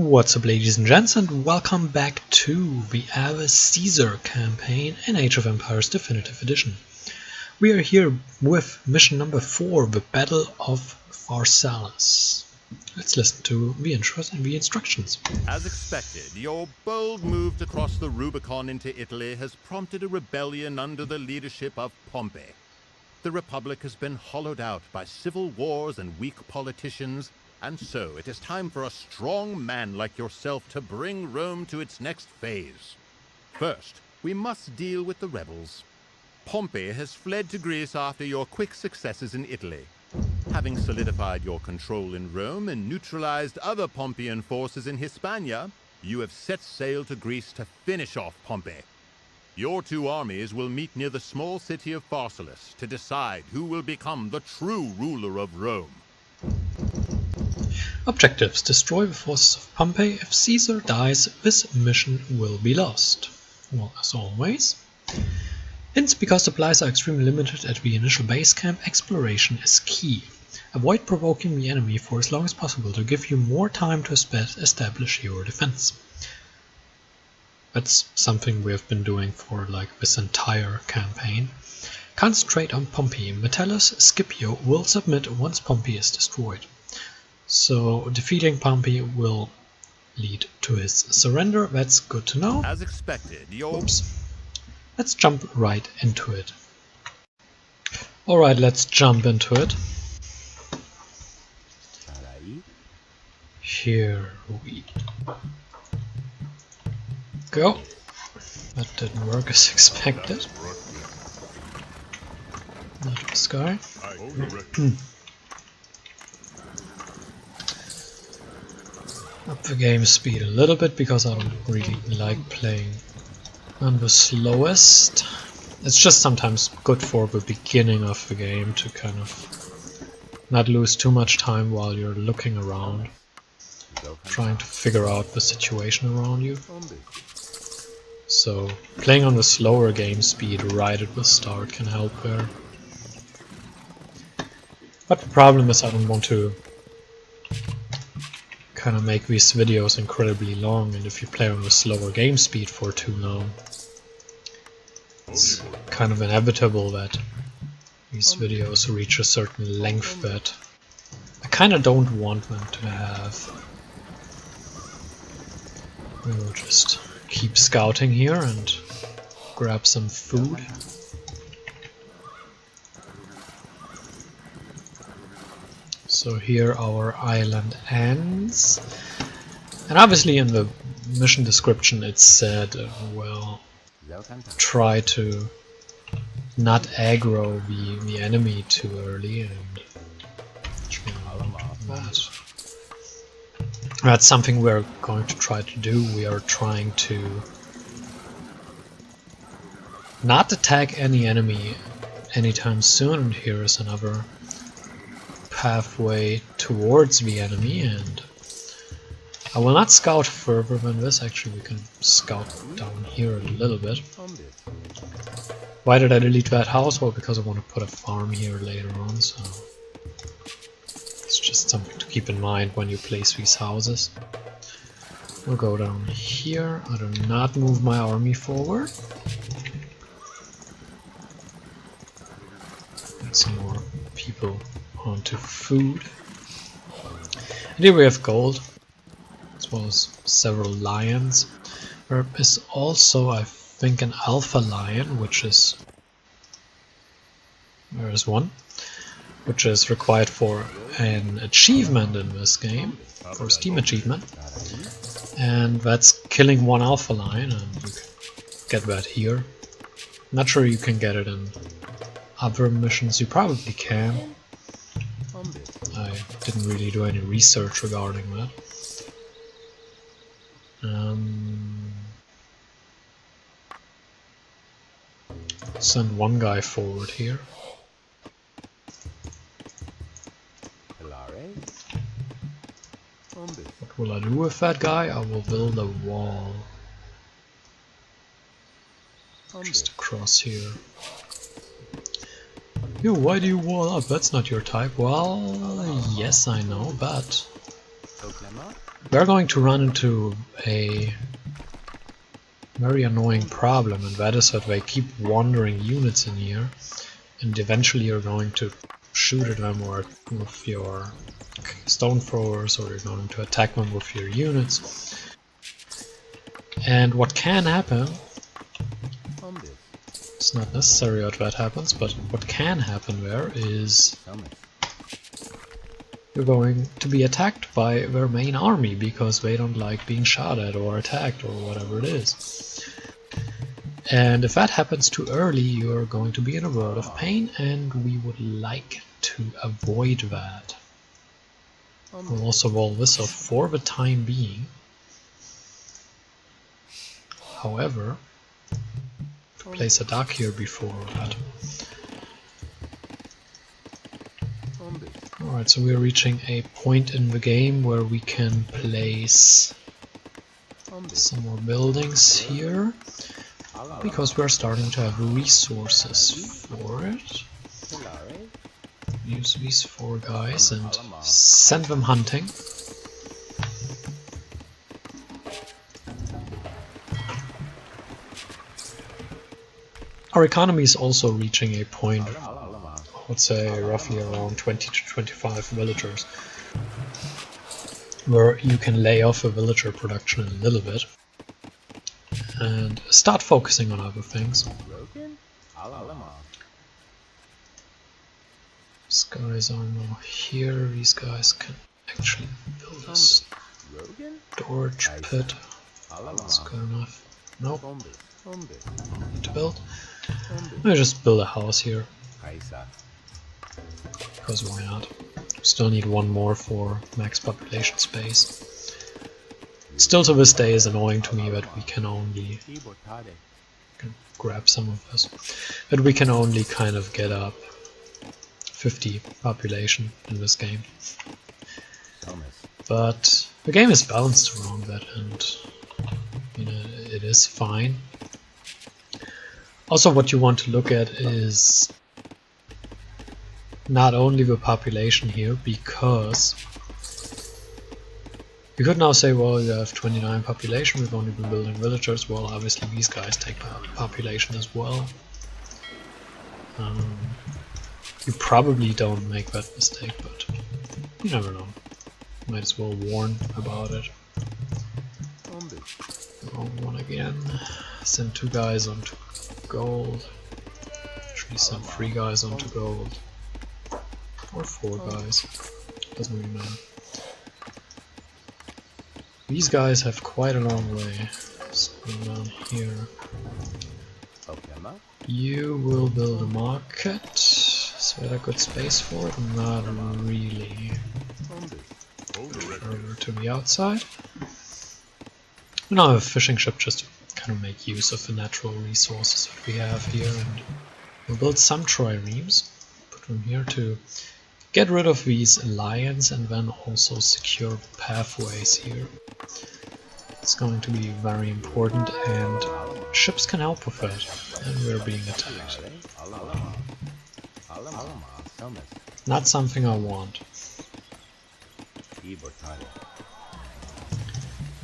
What's up, ladies and gents, and welcome back to the Aves Caesar campaign in Age of Empires Definitive Edition. We are here with mission number 4, the Battle of Pharsalus. Let's listen to the intros and the instructions. As expected, your bold move to cross the Rubicon into Italy has prompted a rebellion under the leadership of Pompey. The Republic has been hollowed out by civil wars and weak politicians, and so it is time for a strong man like yourself to bring Rome to its next phase. First, we must deal with the rebels. Pompey has fled to Greece after your quick successes in Italy. Having solidified your control in Rome and neutralized other Pompeian forces in Hispania, you have set sail to Greece to finish off Pompey. Your two armies will meet near the small city of Pharsalus to decide who will become the true ruler of Rome. Objectives: destroy the forces of Pompey. If Caesar dies, this mission will be lost. Well, as always. Hints: because supplies are extremely limited at the initial base camp, exploration is key. Avoid provoking the enemy for as long as possible to give you more time to establish your defense. That's something we have been doing for like this entire campaign. Concentrate on Pompey. Metellus Scipio will submit once Pompey is destroyed. So defeating Pompey will lead to his surrender. That's good to know. As expected, Oops. Let's jump right into it. Alright, let's jump into it. Here we go. That didn't work as expected. Not this guy. Up the game speed a little bit because I don't really like playing on the slowest. It's just sometimes good for the beginning of the game to kind of not lose too much time while you're looking around, trying to figure out the situation around you. So playing on the slower game speed right at the start can help there. But the problem is I don't want to kind of make these videos incredibly long, and if you play on the slower game speed for too long, it's kind of inevitable that these videos reach a certain length that I kind of don't want them to have. We will just keep scouting here and grab some food. So here our island ends, and obviously in the mission description it said, well, try to not aggro the enemy too early, and that's something we're going to try to do. We are trying to not attack any enemy anytime soon, and here is another pathway towards the enemy, and I will not scout further than this. Actually, we can scout down here a little bit. Why did I delete that house? Well, because I want to put a farm here later on, so it's just something to keep in mind when you place these houses. We'll go down here. I do not move my army forward. And some more people onto food. And here we have gold, as well as several lions. There is also, I think, an alpha lion, which is... there is one, which is required for an achievement in this game, for a Steam achievement. And that's killing one alpha lion, and you can get that here. Not sure you can get it in other missions. You probably can. I didn't really do any research regarding that. Send one guy forward here. What will I do with that guy? I will build a wall just across here. Yo, why do you wall up? That's not your type. Well, yes, I know, but we're going to run into a very annoying problem, and that is that they keep wandering units in here, and eventually you're going to shoot at them or with your stone throwers, or you're going to attack them with your units. And what can happen, it's not necessary that that happens, but what can happen there is you're going to be attacked by their main army because they don't like being shot at or attacked or whatever it is. And if that happens too early, you're going to be in a world of pain, and we would like to avoid that. We'll also wall this off for the time being. However, to place a dock here before that. Alright, so we're reaching a point in the game where we can place some more buildings here, because we're starting to have resources for it. Use these 4 guys and send them hunting. Our economy is also reaching a point, I would say roughly around 20 to 25 villagers, where you can lay off a villager production a little bit and start focusing on other things. These guys are now here. These guys can actually build a storage pit. That's good enough. Nope. Need to build. I'll just build a house here. Because why not? Still need 1 more for max population space. Still to this day is annoying to me that we can only grab some of this. But we can only kind of get up 50 population in this game. But the game is balanced around that, and you know, it is fine. Also, what you want to look at is not only the population here, because you could now say, well, you have 29 population, we've only been building villagers. Well, obviously these guys take population as well. You probably don't make that mistake, but you never know. Might as well warn about it. Wrong one again. Send 2 guys onto gold. Actually send 3 guys onto gold. Or 4 guys. Doesn't really matter. These guys have quite a long way. So down here. You will build a market. Is there a good space for it? Not really. Further to the outside. We now have a fishing ship just to kind of make use of the natural resources that we have here, and we'll build some triremes, put them here to get rid of these lions and then also secure pathways here. It's going to be very important, and ships can help with that, and we're being attacked. Not something I want.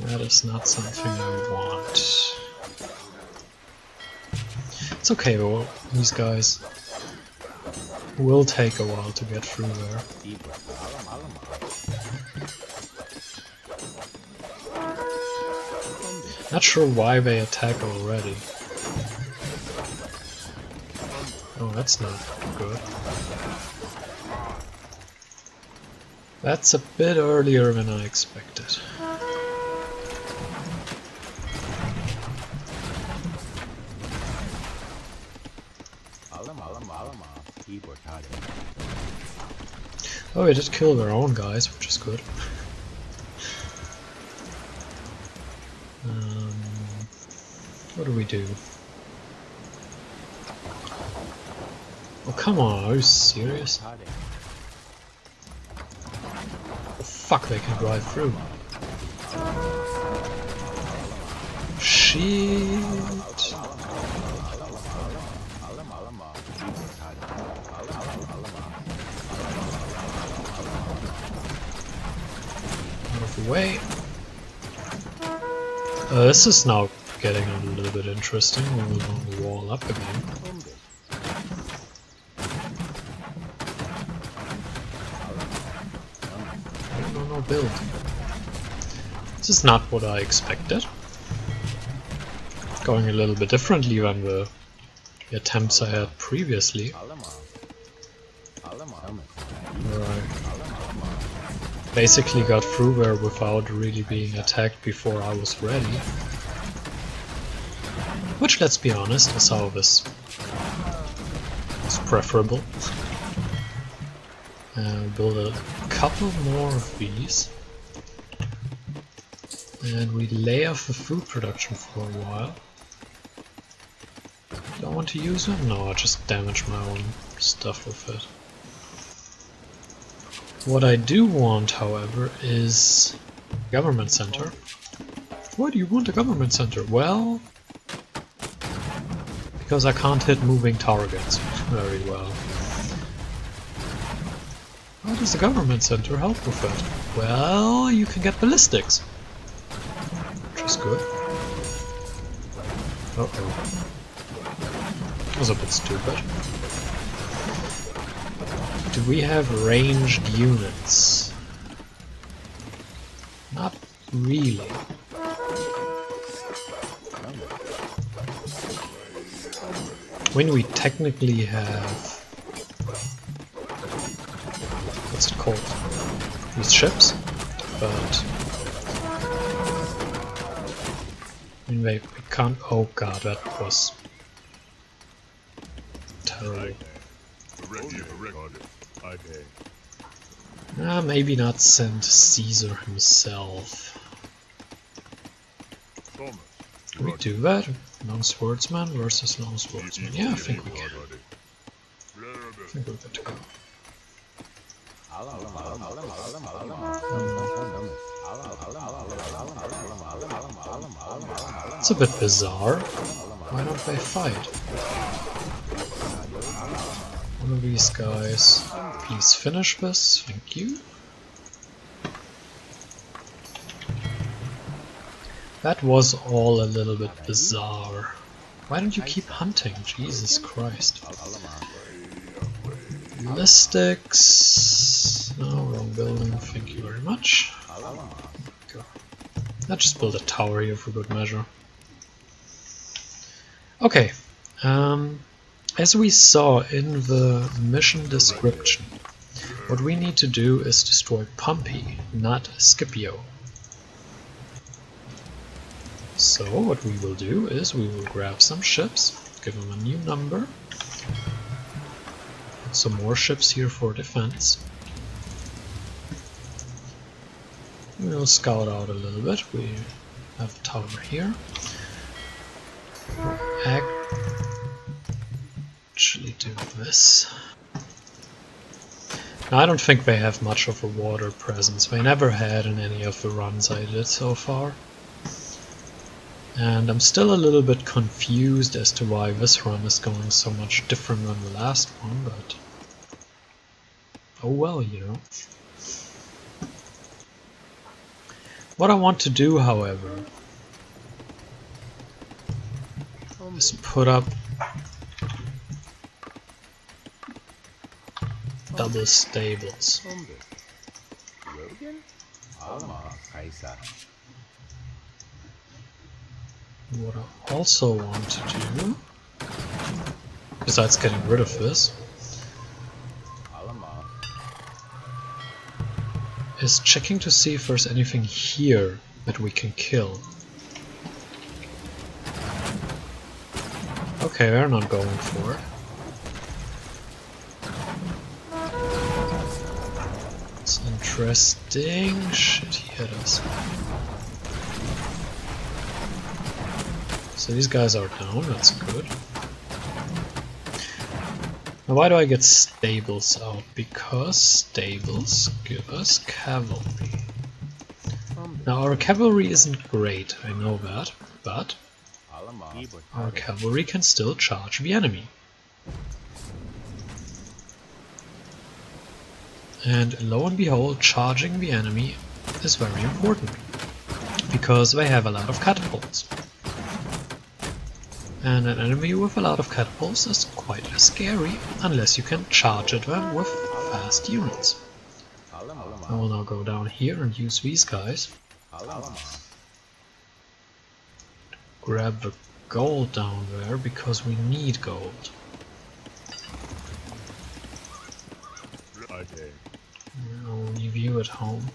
That is not something I want. It's okay though, these guys will take a while to get through there. Not sure why they attack already. Oh, that's not good. That's a bit earlier than I expected. Oh, they did kill their own guys, which is good. What do we do? Oh, come on, are you serious? Oh, fuck, they can drive through. Shit. away. This is now getting a little bit interesting. We will wall up again. No, build. This is not what I expected. Going a little bit differently than the attempts I had previously. Right. Basically got through there without really being attacked before I was ready. Which, let's be honest, is how this is preferable. Build a couple more of these. And we lay off the food production for a while. Do I want to use them? No, I just damage my own stuff with it. What I do want, however, is government center. Why do you want a government center? Well, because I can't hit moving targets very well. How does the government center help with it? Well, you can get ballistics. Which is good. Uh-oh. That was a bit stupid. Do we have ranged units? Not really. When we technically have... what's it called? These ships? But... I mean, we can't... oh god, that was... terrible. Maybe not send Caesar himself. Can we do that? Long swordsman versus long swordsman. Yeah, I think we can. I think we're good to go. It's a bit bizarre. Why don't they fight? One of these guys. Please finish this. Thank you. That was all a little bit bizarre. Why don't you keep hunting? Jesus Christ. Ballistics. No, wrong building. Thank you very much. Go. I'll just build a tower here for good measure. Okay. As we saw in the mission description, what we need to do is destroy Pompey, not Scipio. So what we will do is we will grab some ships, give them a new number, put some more ships here for defense. We will scout out a little bit. We have a tower here. Actually do this. Now, I don't think they have much of a water presence. They never had in any of the runs I did so far. And I'm still a little bit confused as to why this run is going so much different than the last one, but... oh well, you know. What I want to do, however, is put up double stables. What I also want to do, besides getting rid of this, is checking to see if there's anything here that we can kill. Okay, they're not going for it. It's interesting. Shit, he hit us. So these guys are down, that's good. Now why do I get stables out? Because stables give us cavalry. Now our cavalry isn't great, I know that, but our cavalry can still charge the enemy. And lo and behold, charging the enemy is very important, because they have a lot of catapults. And an enemy with a lot of catapults is quite scary, unless you can charge at them with fast units. I will now go down here and use these guys. Grab the gold down there, because we need gold. I'll leave you at home.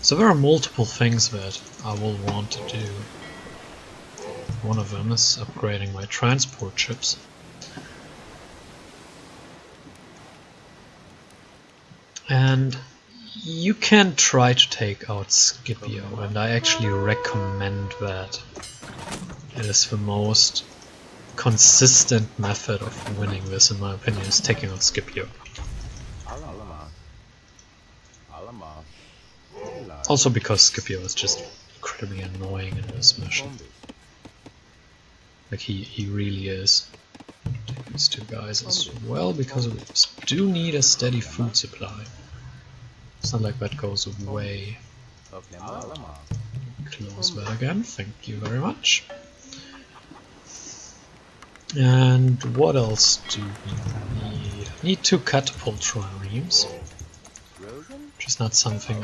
So there are multiple things that I will want to do. One of them is upgrading my transport ships. And you can try to take out Scipio, and I actually recommend that. It is the most consistent method of winning this, in my opinion, is taking out Scipio. Also because Scipio is just incredibly annoying in this mission. Like he really is. Take these two guys as well, because we do need a steady food supply. It's not like that goes away. Close that again, thank you very much. And what else do we need? Need 2 catapult triremes, which is not something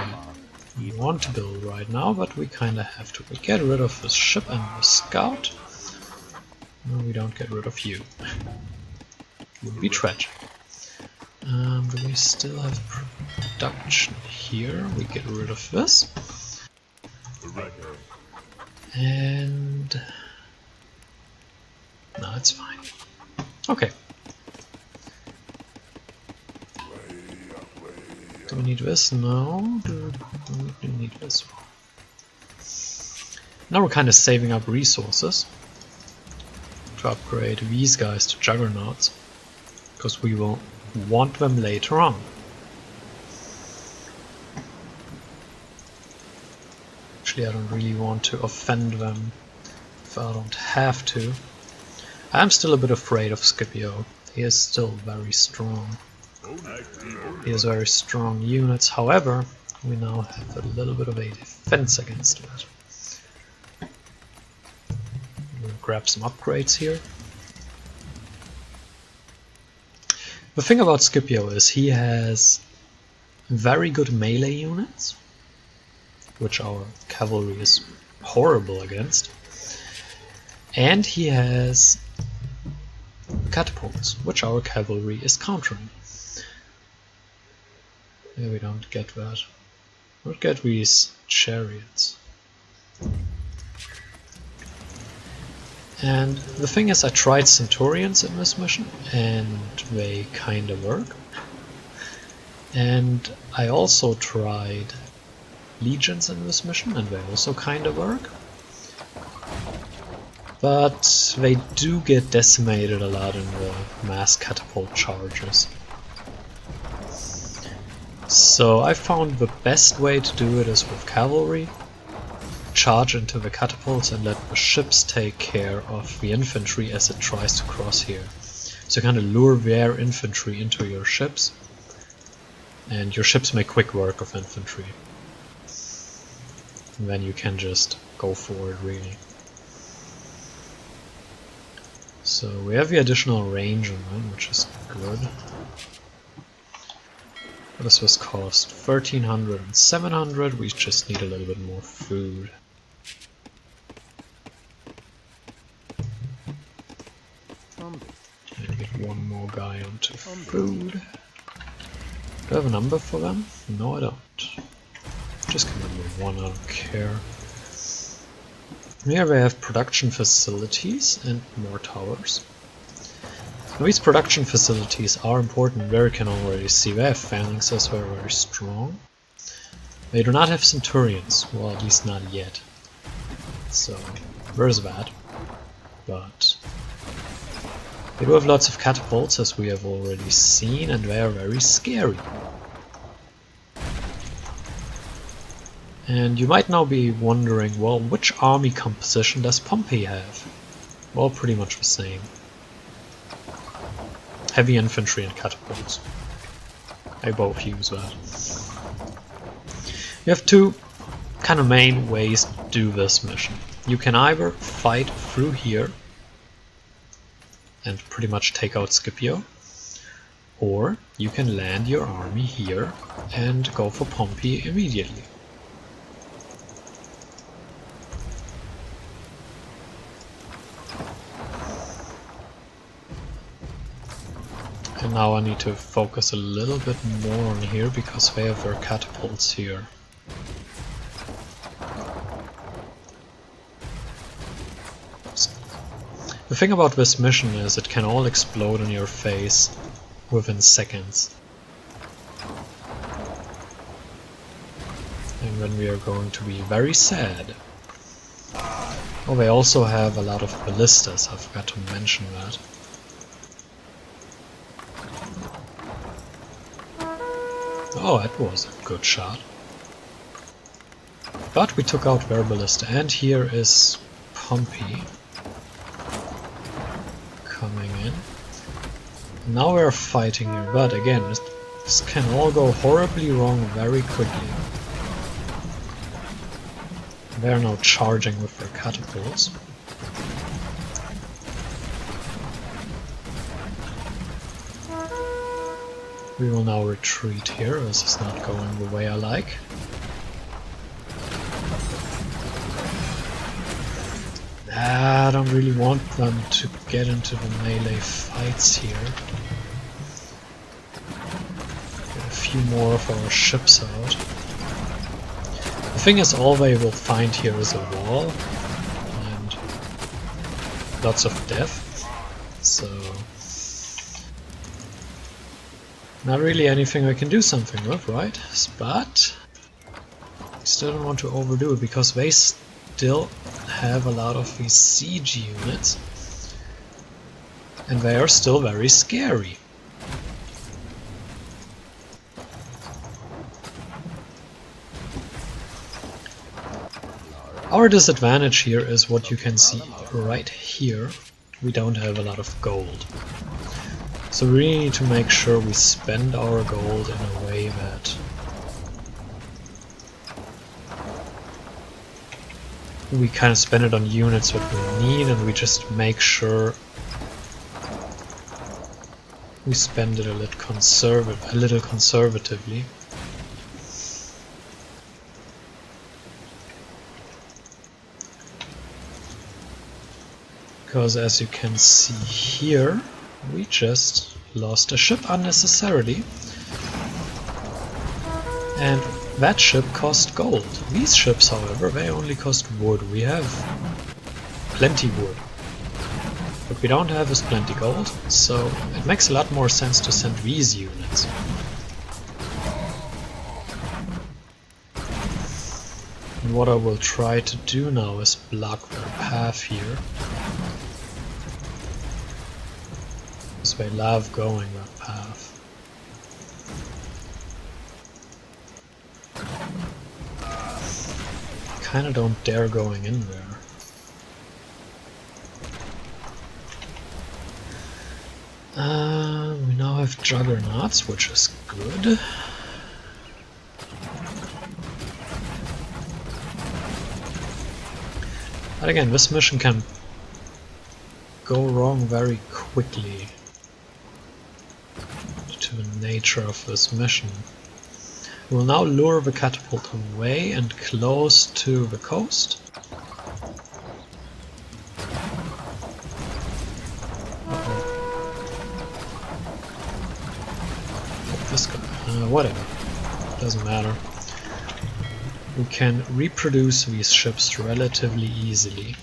we want to build right now, but we kinda have to. We get rid of the ship and the scout. No, we don't get rid of you. Would be tragic. Do we still have production here? We get rid of this. And no, it's fine. Okay. Do we need this? No. Do we need this? Now we're kind of saving up resources to upgrade these guys to juggernauts, because we will want them later on. Actually, I don't really want to offend them if I don't have to. I'm still a bit afraid of Scipio. He is still very strong. He has very strong units, however, we now have a little bit of a defense against that. We'll grab some upgrades here. The thing about Scipio is he has very good melee units, which our cavalry is horrible against, and he has catapults, which our cavalry is countering. Yeah, we don't get that. We'll get these chariots. And the thing is, I tried Centurions in this mission, and they kinda work. And I also tried Legions in this mission, and they also kinda work. But they do get decimated a lot in the mass catapult charges. So I found the best way to do it is with cavalry. Charge into the catapults and let the ships take care of the infantry as it tries to cross here. So kind of lure their infantry into your ships, and your ships make quick work of infantry. And then you can just go for it, really. So we have the additional range on them, which is good. What does this cost? 1300 and 700, we just need a little bit more food. And get one more guy onto food. Do I have a number for them? No, I don't. Just give them one, I don't care. Here we have production facilities and more towers. Now these production facilities are important. There you can already see they have phalanxes, they're very strong. They do not have centurions, well, at least not yet. So there's that. But they do have lots of catapults, as we have already seen, and they are very scary. And you might now be wondering, well, which army composition does Pompey have? Well, pretty much the same. Heavy infantry and catapults. I both use that. You have two kind of main ways to do this mission. You can either fight through here and pretty much take out Scipio, or you can land your army here and go for Pompey immediately. And now I need to focus a little bit more on here because they have their catapults here. The thing about this mission is it can all explode in your face within seconds. And then we are going to be very sad. Oh, they also have a lot of ballistas, I forgot to mention that. Oh, that was a good shot. But we took out their ballista, and here is Pompey coming in. Now we're fighting here, but again, this can all go horribly wrong very quickly. They're now charging with their catapults. We will now retreat here, this is not going the way I like. I don't really want them to get into the melee fights here. Get a few more of our ships out. The thing is, all they will find here is a wall and lots of death, so not really anything I can do something with, right? But I still don't want to overdo it because they still have a lot of these siege units and they are still very scary. Our disadvantage here is what you can see right here. We don't have a lot of gold. So we really need to make sure we spend our gold in a way that we kind of spend it on units that we need, and we just make sure we spend it a little conservatively. Because as you can see here, we just lost a ship unnecessarily, and that ship cost gold. These ships, however, they only cost wood. We have plenty wood, but we don't have as plenty gold, so it makes a lot more sense to send these units. And what I will try to do now is block their path here. Because they love going that path. Kinda don't dare going in there. We now have juggernauts, which is good. But again, this mission can go wrong very quickly due to the nature of this mission. We will now lure the catapult away and close to the coast. This guy, whatever, doesn't matter. We can reproduce these ships relatively easily.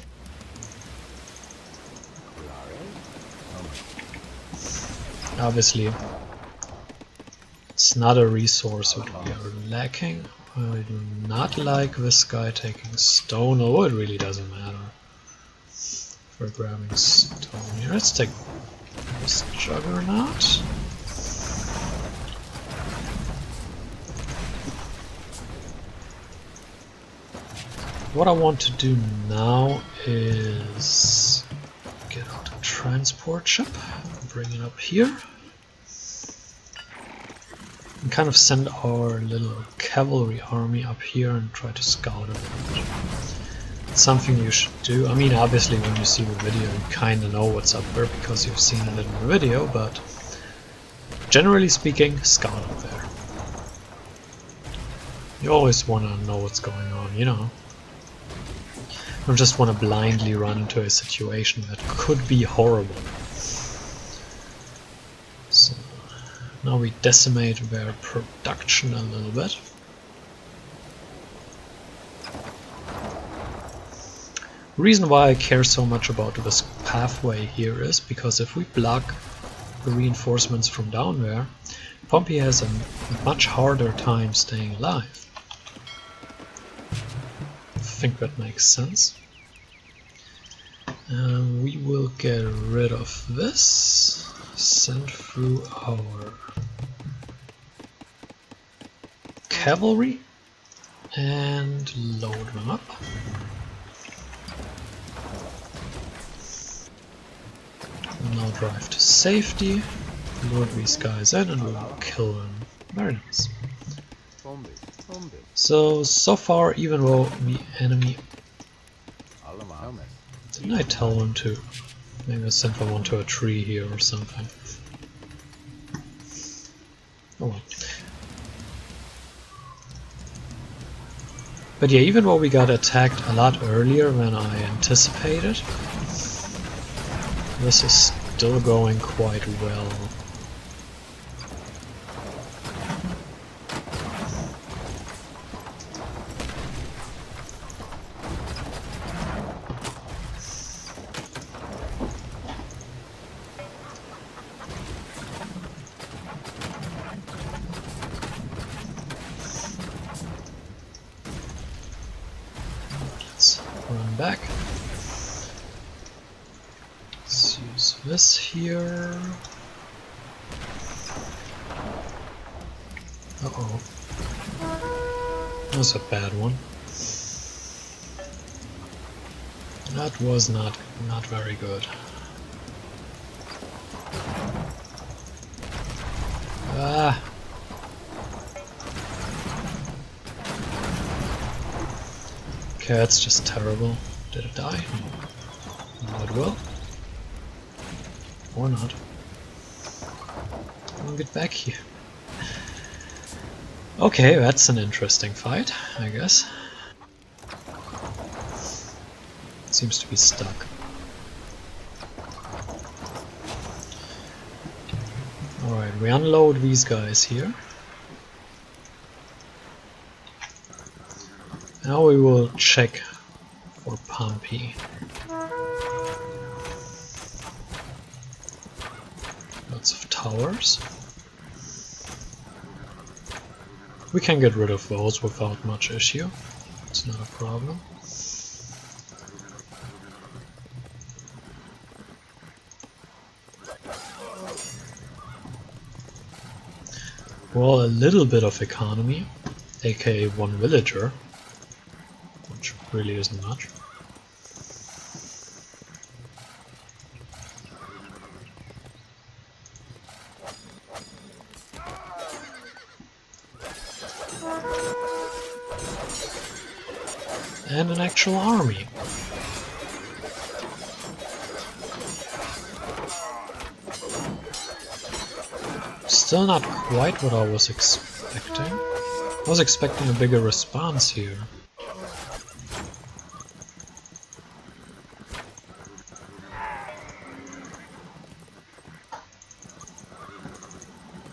Obviously, it's not a resource that we are lacking. I do not like this guy taking stone, although it really doesn't matter. For grabbing stone here, let's take this juggernaut. What I want to do now is get out a transport ship, bring it up here. and kind of send our little cavalry army up here and try to scout it. It's something you should do. I mean, obviously when you see the video you kinda know what's up there because you've seen it in the video, but generally speaking, scout up there. You always wanna know what's going on, you know. You don't just wanna blindly run into a situation that could be horrible. So now we decimate their production a little bit. The reason why I care so much about this pathway here is because if we block the reinforcements from down there, Pompey has a much harder time staying alive. I think that makes sense. We will get rid of this, send through our cavalry and load them up. We'll now drive to safety, load these guys in and we'll kill them. Very nice. So far, even though the enemy... Didn't I tell them to? Maybe I sent them onto a tree here or something. Oh well. But yeah, even though we got attacked a lot earlier than I anticipated, this is still going quite well. Let's run back. Let's use this here. Uh-oh. That was a bad one. That was not very good. Ah. Okay, that's just terrible. Did it die? No, it will. Or not. I'll get back here. Okay, that's an interesting fight, I guess. It seems to be stuck. Alright, we unload these guys here. Now we will check for Pompey. Lots of towers. We can get rid of those without much issue. It's not a problem. Well, a little bit of economy, aka one villager, which really isn't much. And an actual army. Still not quite what I was expecting. I was expecting a bigger response here.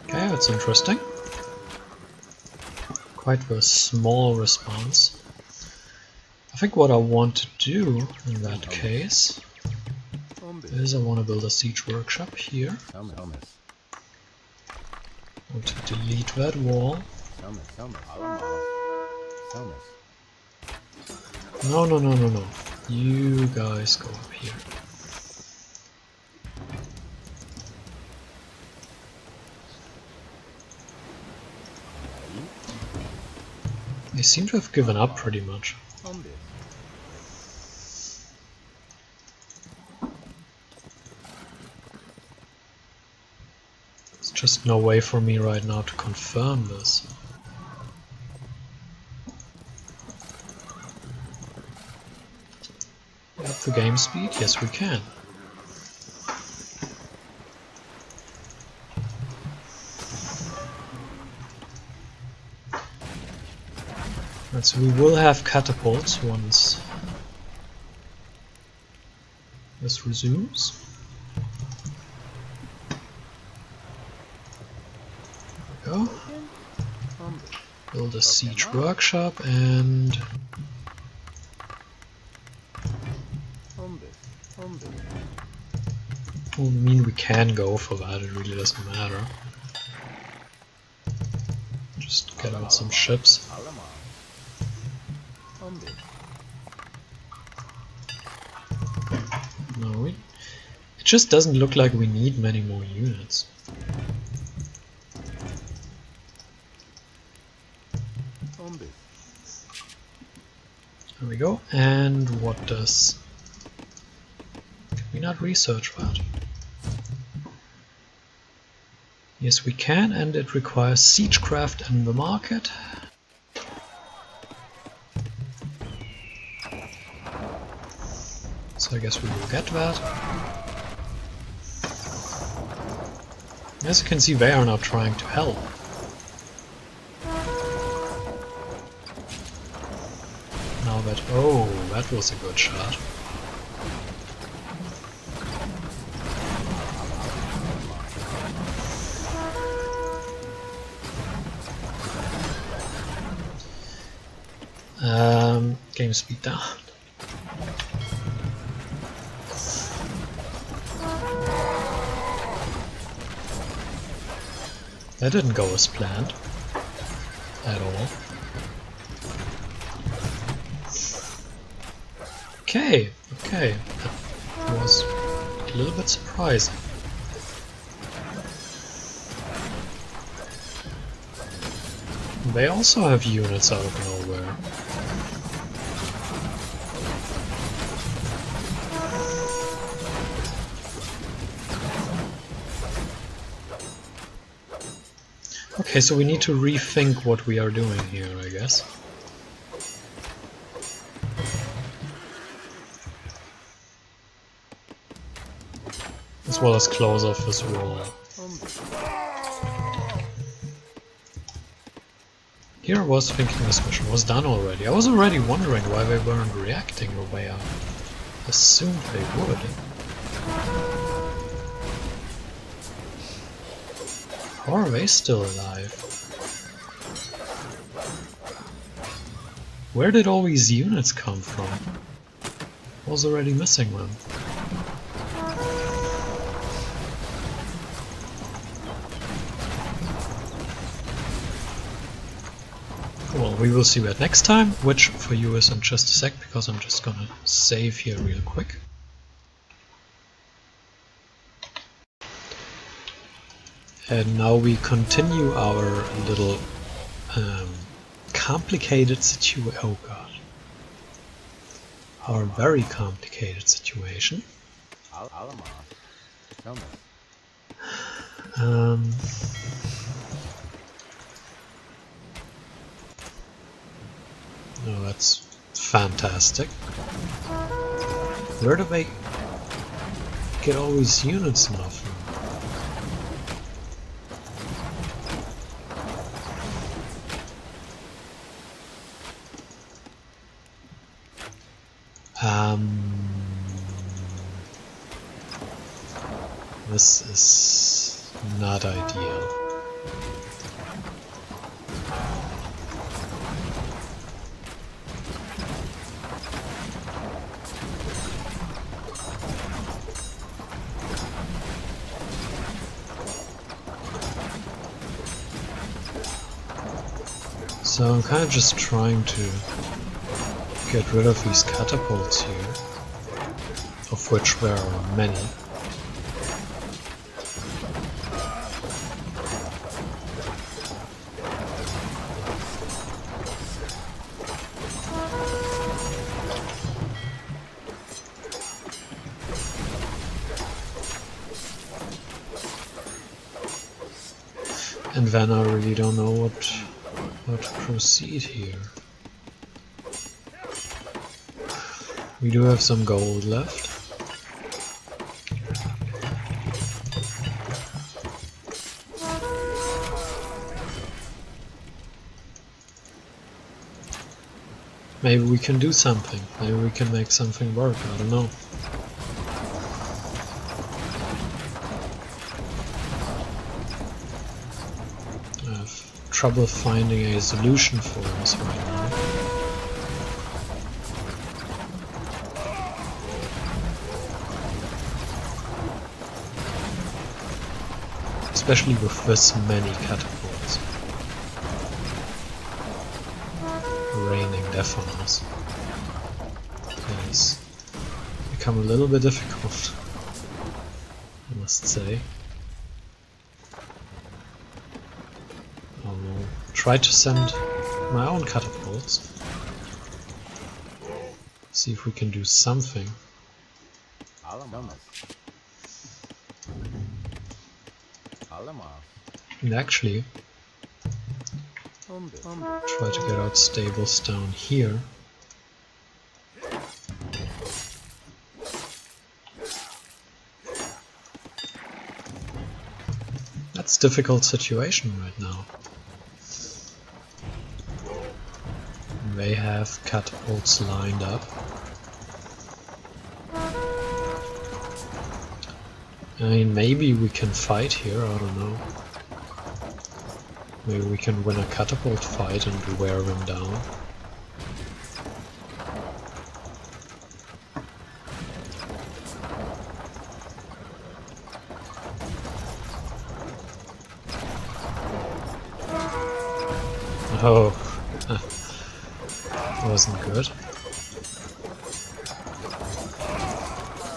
Okay, that's interesting. Quite a small response. I think what I want to do in that case is I want to build a siege workshop here. I want to delete that wall. No. You guys go up here. They seem to have given up pretty much. Let's just no way for me right now to confirm this. Up the game speed? Yes, we can. Right, so we will have catapults once this resumes. There we go. Build a siege workshop and I mean we can go for that, it really doesn't matter. Just get out some ships. No, it just doesn't look like we need many more units. There we go. And what does... Can we not research that? Yes, we can, and it requires siegecraft in the market. So I guess we will get that. As you can see, they are not trying to help. Now that... oh, that was a good shot. Game speed down. That didn't go as planned at all. Okay, that was a little bit surprising. They also have units out of nowhere. Okay, so we need to rethink what we are doing here, I guess. As well as close off this wall. Here I was thinking this mission was done already. I was already wondering why they weren't reacting the way I assumed they would. How are they still alive? Where did all these units come from? I was already missing them. Well, we will see that next time, which for you is in just a sec, because I'm just gonna save here real quick. And now we continue our little complicated situation. Oh god. Our very complicated situation. No, that's fantastic. Where do they get all these units now from? This is not ideal. So I'm kind of just trying to get rid of these catapults here, of which there are many. And then I really don't know how to proceed here. We do have some gold left. Maybe we can do something. Maybe we can make something work. I don't know. I have trouble finding a solution for us right now. Especially with this many catapults raining death on us. It has become a little bit difficult, I must say. I'll try to send my own catapults. See if we can do something. And actually try to get out stables down here. That's a difficult situation right now. They have catapults lined up. I mean, maybe we can fight here, I don't know. Maybe we can win a catapult fight and wear them down. Oh, wasn't good.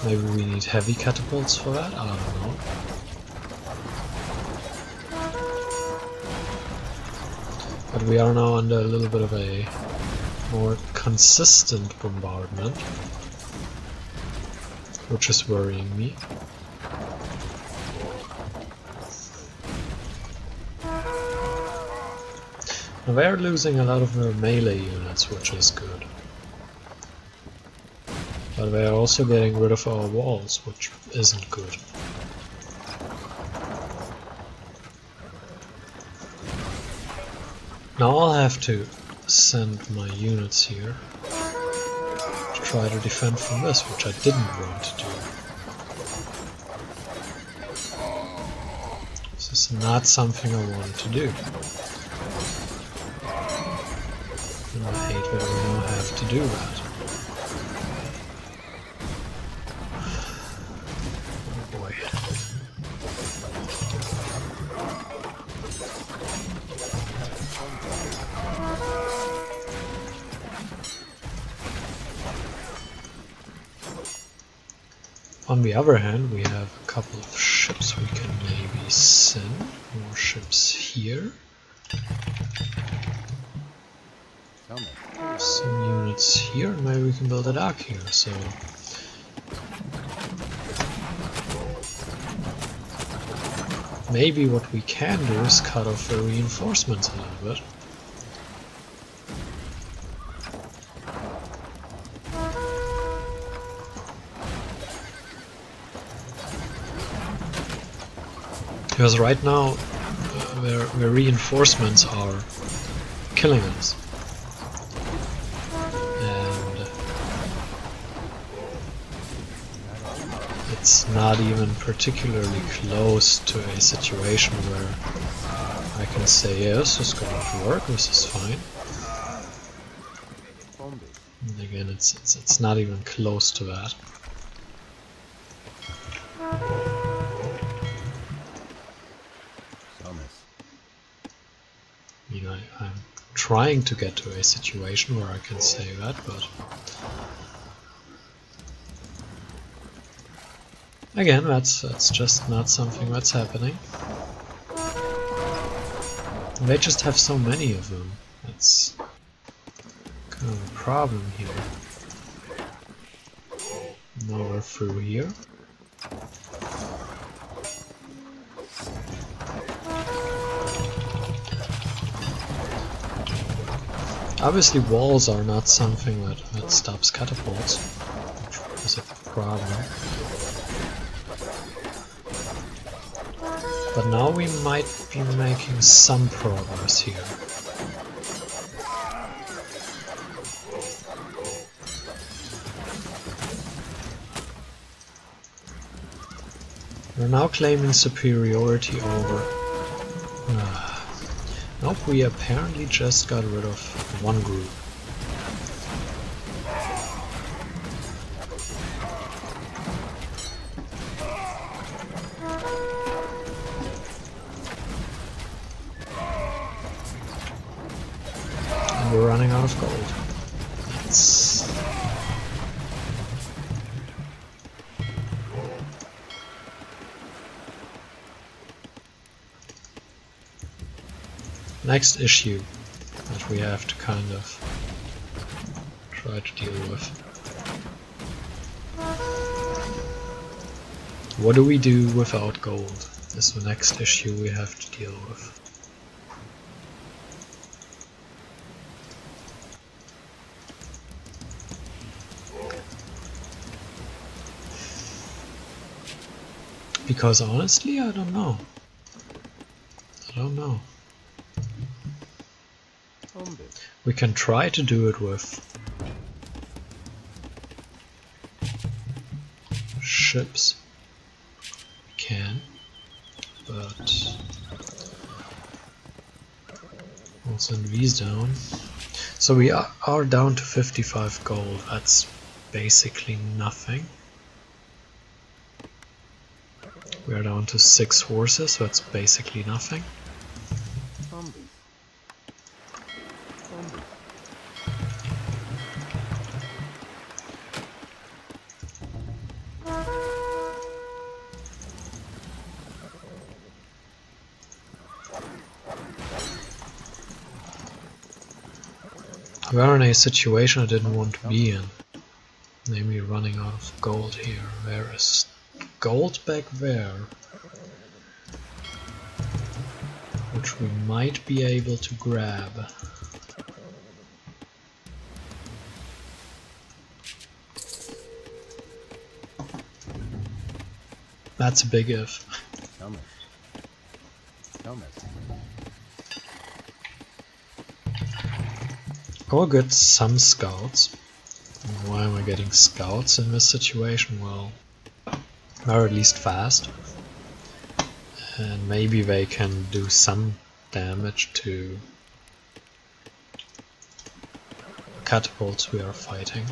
Maybe we need heavy catapults for that? I don't know. But we are now under a little bit of a more consistent bombardment, which is worrying me. Now they are losing a lot of their melee units, which is good. But they are also getting rid of our walls, which isn't good. Now I'll have to send my units here to try to defend from this, which I didn't want to do. This is not something I wanted to do. And I hate that we now have to do that. Oh boy. On the other hand, we have a couple of ships we can maybe send. More ships here. Some units here, and maybe we can build a dock here, so... Maybe what we can do is cut off the reinforcements a little bit. Because right now, the reinforcements are killing us. And it's not even particularly close to a situation where I can say, yes, this is going to work, this is fine. And again, it's not even close to that. You know, I'm trying to get to a situation where I can say that, but again, that's just not something that's happening. And they just have so many of them. That's kind of a problem here. Now we're through here. Obviously walls are not something that stops catapults, which is a problem. But now we might be making some progress here. We're now claiming superiority over... Nope, we apparently just got rid of one group. And we're running out of gold. That's... Next issue that we have to kind of try to deal with. What do we do without gold is the next issue we have to deal with. Because honestly, I don't know. We can try to do it with ships. We can, but we'll send these down. So we are down to 55 gold. That's basically nothing. We are down to 6 horses, so that's basically nothing. We're in a situation I didn't want to be in, namely running out of gold here. There is gold back there, which we might be able to grab. That's a big if. I'll get some scouts. Why am I getting scouts in this situation? Well, they're at least fast. And maybe they can do some damage to catapults we are fighting.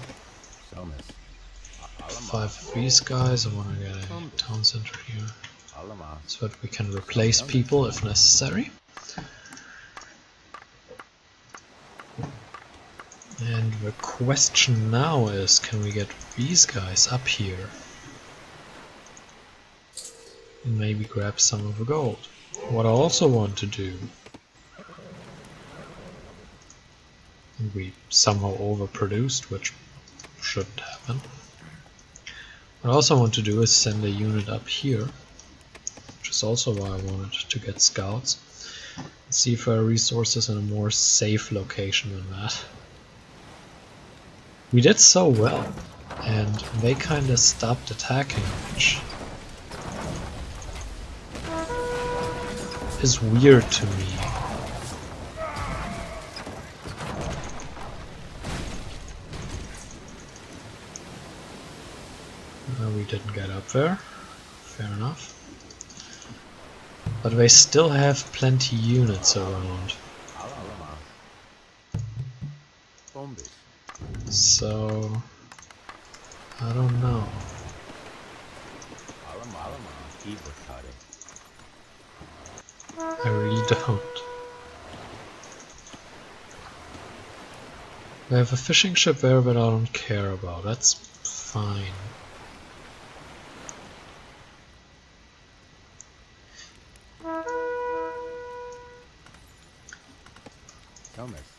5 of these guys. I want to get a town center here, so that we can replace people if necessary. And the question now is, can we get these guys up here and maybe grab some of the gold? What I also want to do, and we somehow overproduced, which shouldn't happen. What I also want to do is send a unit up here, which is also why I wanted to get scouts, and see if there are resources in a more safe location than that. We did so well, and they kinda stopped attacking, which is weird to me. We didn't get up there, fair enough. But they still have plenty units around. So, I don't know. I really don't. We have a fishing ship there that I don't care about. That's fine.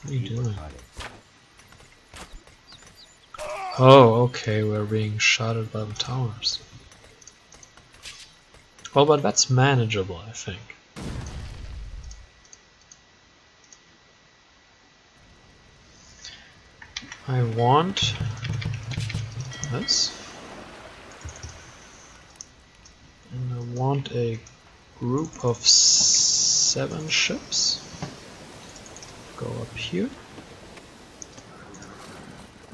What are you doing? Oh, okay, we're being shot at by the towers. Well, but that's manageable, I think. I want this. And I want a group of 7 ships. Go up here.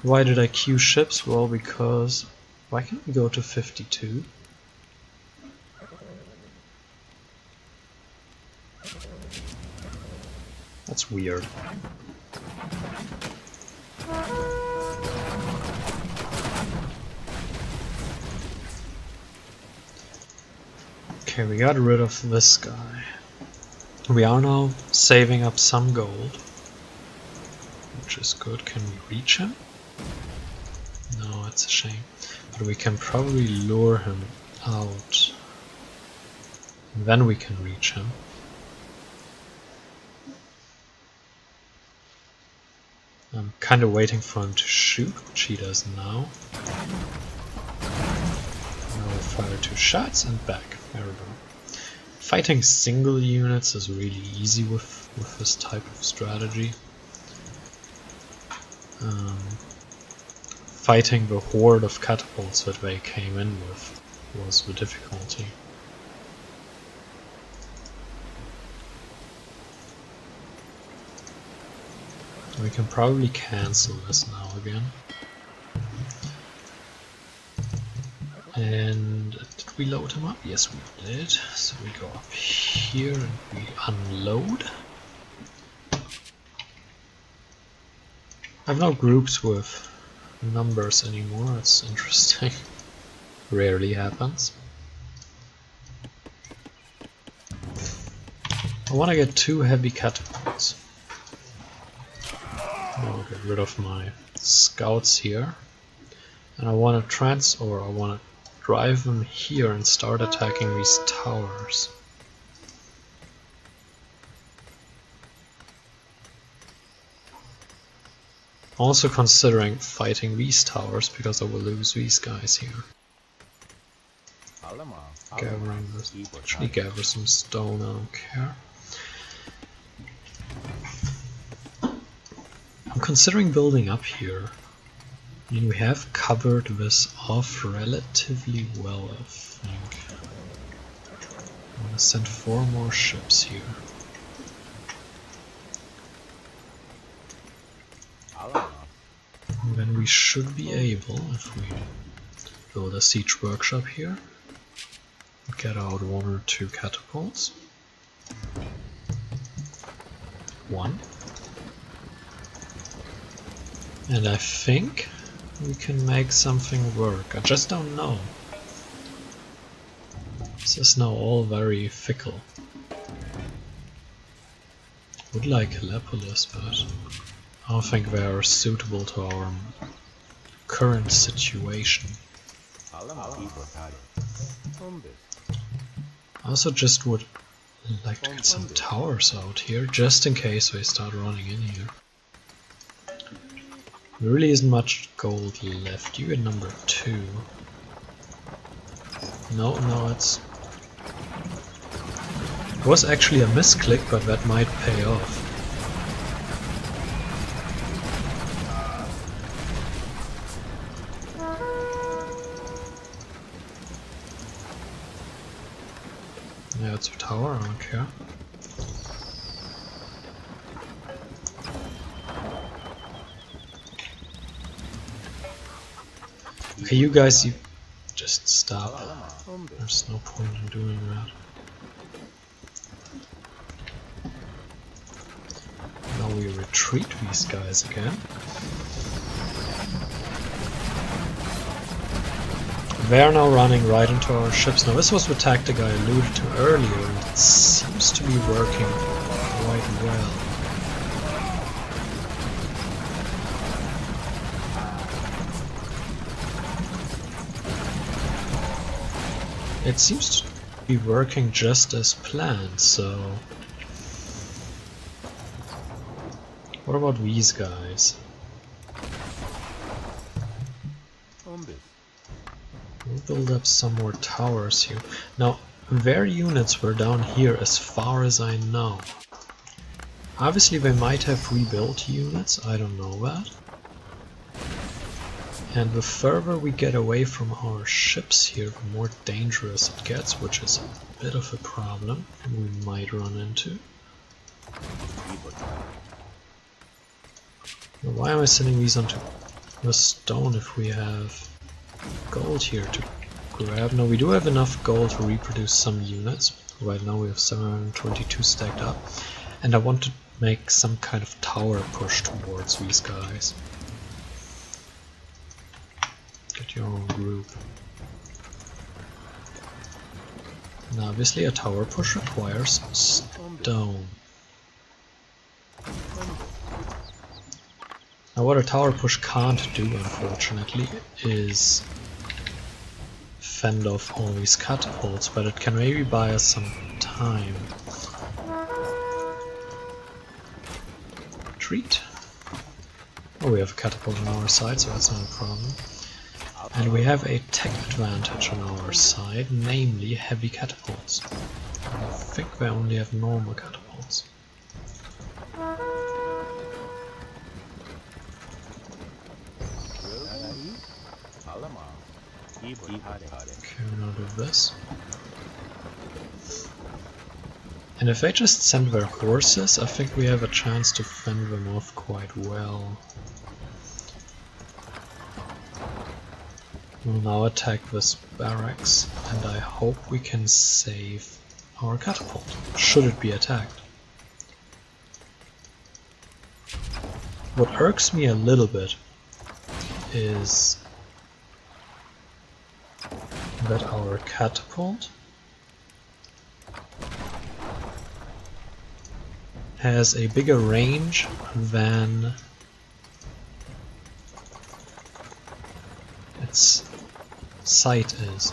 Why did I queue ships? Well, because... Why can't we go to 52? That's weird. Okay, we got rid of this guy. We are now saving up some gold, which is good. Can we reach him? No, it's a shame. But we can probably lure him out. And then we can reach him. I'm kind of waiting for him to shoot, which he does now. Now we fire 2 shots and back. There we go. Fighting single units is really easy with this type of strategy. Fighting the horde of catapults that they came in with was the difficulty. We can probably cancel this now again. And did we load him up? Yes, we did. So we go up here and we unload. I have no groups with numbers anymore. It's interesting. Rarely happens. I want to get 2 heavy catapults. I'll get rid of my scouts here. And I want to I want to drive them here and start attacking these towers. Also considering fighting these towers because I will lose these guys here. Gathering this, actually gather some stone, I don't care. I'm considering building up here. I mean, we have covered this off relatively well, I think. I'm gonna send 4 more ships here. And then we should be able, if we build a siege workshop here, get out 1 or 2 catapults. 1. And I think we can make something work. I just don't know. This is now all very fickle. Would like Gallipolis, but I don't think they are suitable to our current situation. I also just would like to get some towers out here, just in case they start running in here. There really isn't much gold left. You get number 2. No, it was actually a misclick, but that might pay off. Yeah, it's a tower, I don't care. Okay, you guys, you just stop. There's no point in doing that. Now we retreat these guys again. They are now running right into our ships. Now this was the tactic I alluded to earlier, and it seems to be working quite well. It seems to be working just as planned, so... What about these guys? We'll build up some more towers here. Now, their units were down here as far as I know. Obviously they might have rebuilt units, I don't know that. And the further we get away from our ships here, the more dangerous it gets, which is a bit of a problem we might run into. Now, why am I sending these onto the stone if we have gold here to grab? No, we do have enough gold to reproduce some units. Right now we have 722 stacked up. And I want to make some kind of tower push towards these guys. Get your own group. Now obviously a tower push requires stone. Now what a tower push can't do, unfortunately, is fend off all these catapults, but it can maybe buy us some time. Retreat. Oh, we have a catapult on our side, so that's not a problem. And we have a tech advantage on our side, namely heavy catapults. I think we only have normal catapults. Okay, we'll now do this. And if they just send their horses, I think we have a chance to fend them off quite well. We'll now attack this barracks, and I hope we can save our catapult, should it be attacked. What irks me a little bit is that our catapult has a bigger range than its sight is.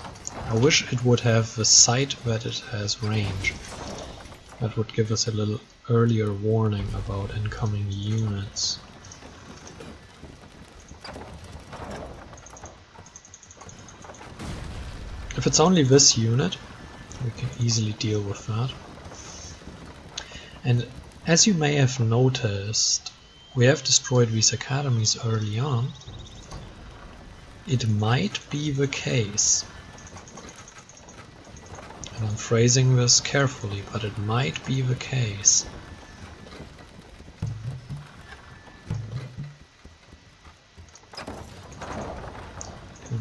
I wish it would have the sight that it has range. That would give us a little earlier warning about incoming units. If it's only this unit, we can easily deal with that. And as you may have noticed, we have destroyed these academies early on. It might be the case, and I'm phrasing this carefully, but it might be the case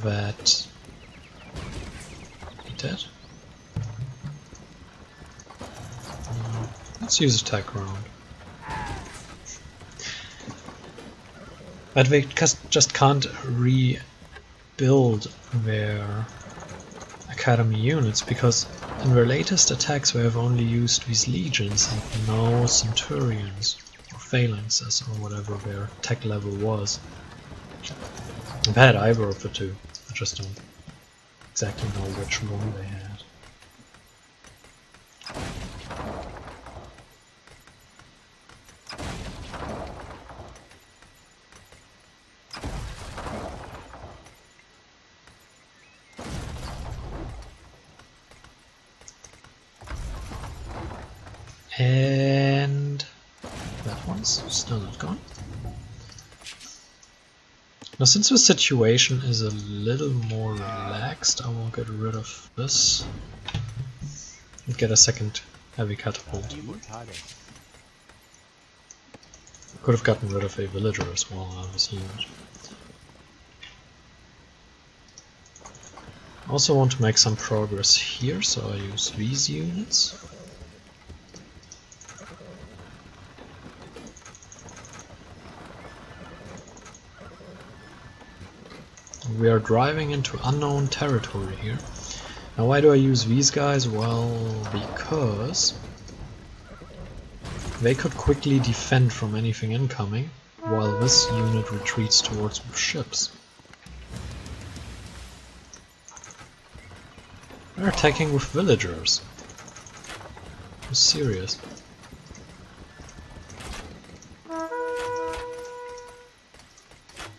that dead. Let's use attack round. But they just can't rebuild their academy units, because in their latest attacks they have only used these legions and no centurions or phalanxes or whatever their tech level was. I've had either of the two, I just don't exactly know which one they had. And that one's still not gone. Now, since the situation is a little more relaxed, I will get rid of this and get a second heavy catapult. Could have gotten rid of a villager as well out of this unit. I also want to make some progress here, so I use these units. We are driving into unknown territory here. Now why do I use these guys? Well, because they could quickly defend from anything incoming, while this unit retreats towards the ships. They're attacking with villagers. I'm serious.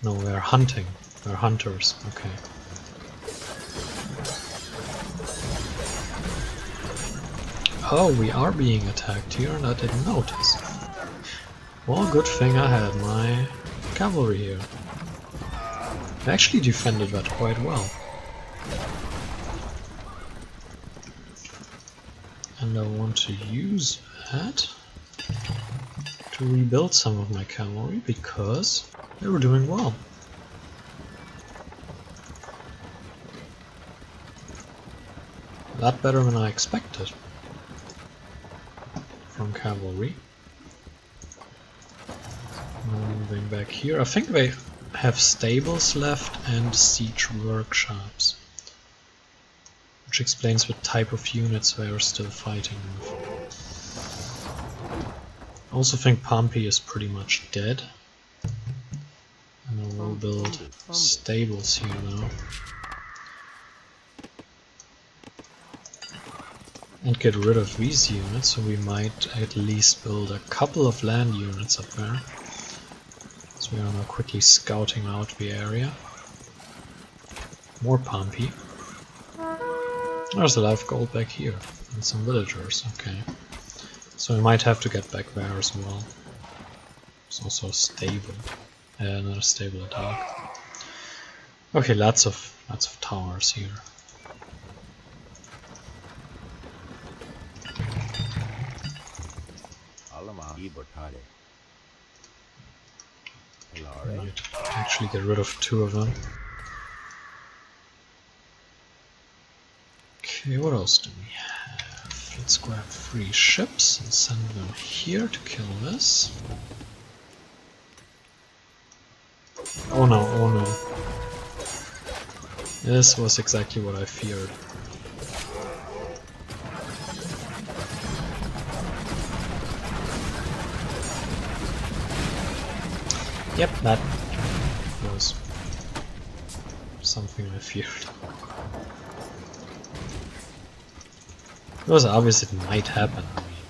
No, they're hunting. They're hunters, okay. Oh, we are being attacked here and I didn't notice. Well, good thing I had my cavalry here. I actually defended that quite well. And I want to use that to rebuild some of my cavalry because they were doing well. A lot better than I expected from cavalry. Moving back here, I think they have stables left and siege workshops, which explains what type of units they are still fighting with. I also think Pompey is pretty much dead, and I will build stables here now. And get rid of these units, so we might at least build a couple of land units up there. So we are now quickly scouting out the area. More Pompey. There's a lot of gold back here, and some villagers, okay. So we might have to get back there as well. There's also a stable. Not a stable, a dock. Okay, lots of towers here. Right, actually get rid of 2 of them. Okay, what else do we have? Let's grab 3 ships and send them here to kill this. Oh no, oh no. This was exactly what I feared. Yep, that was something I feared. It was obvious it might happen. I mean,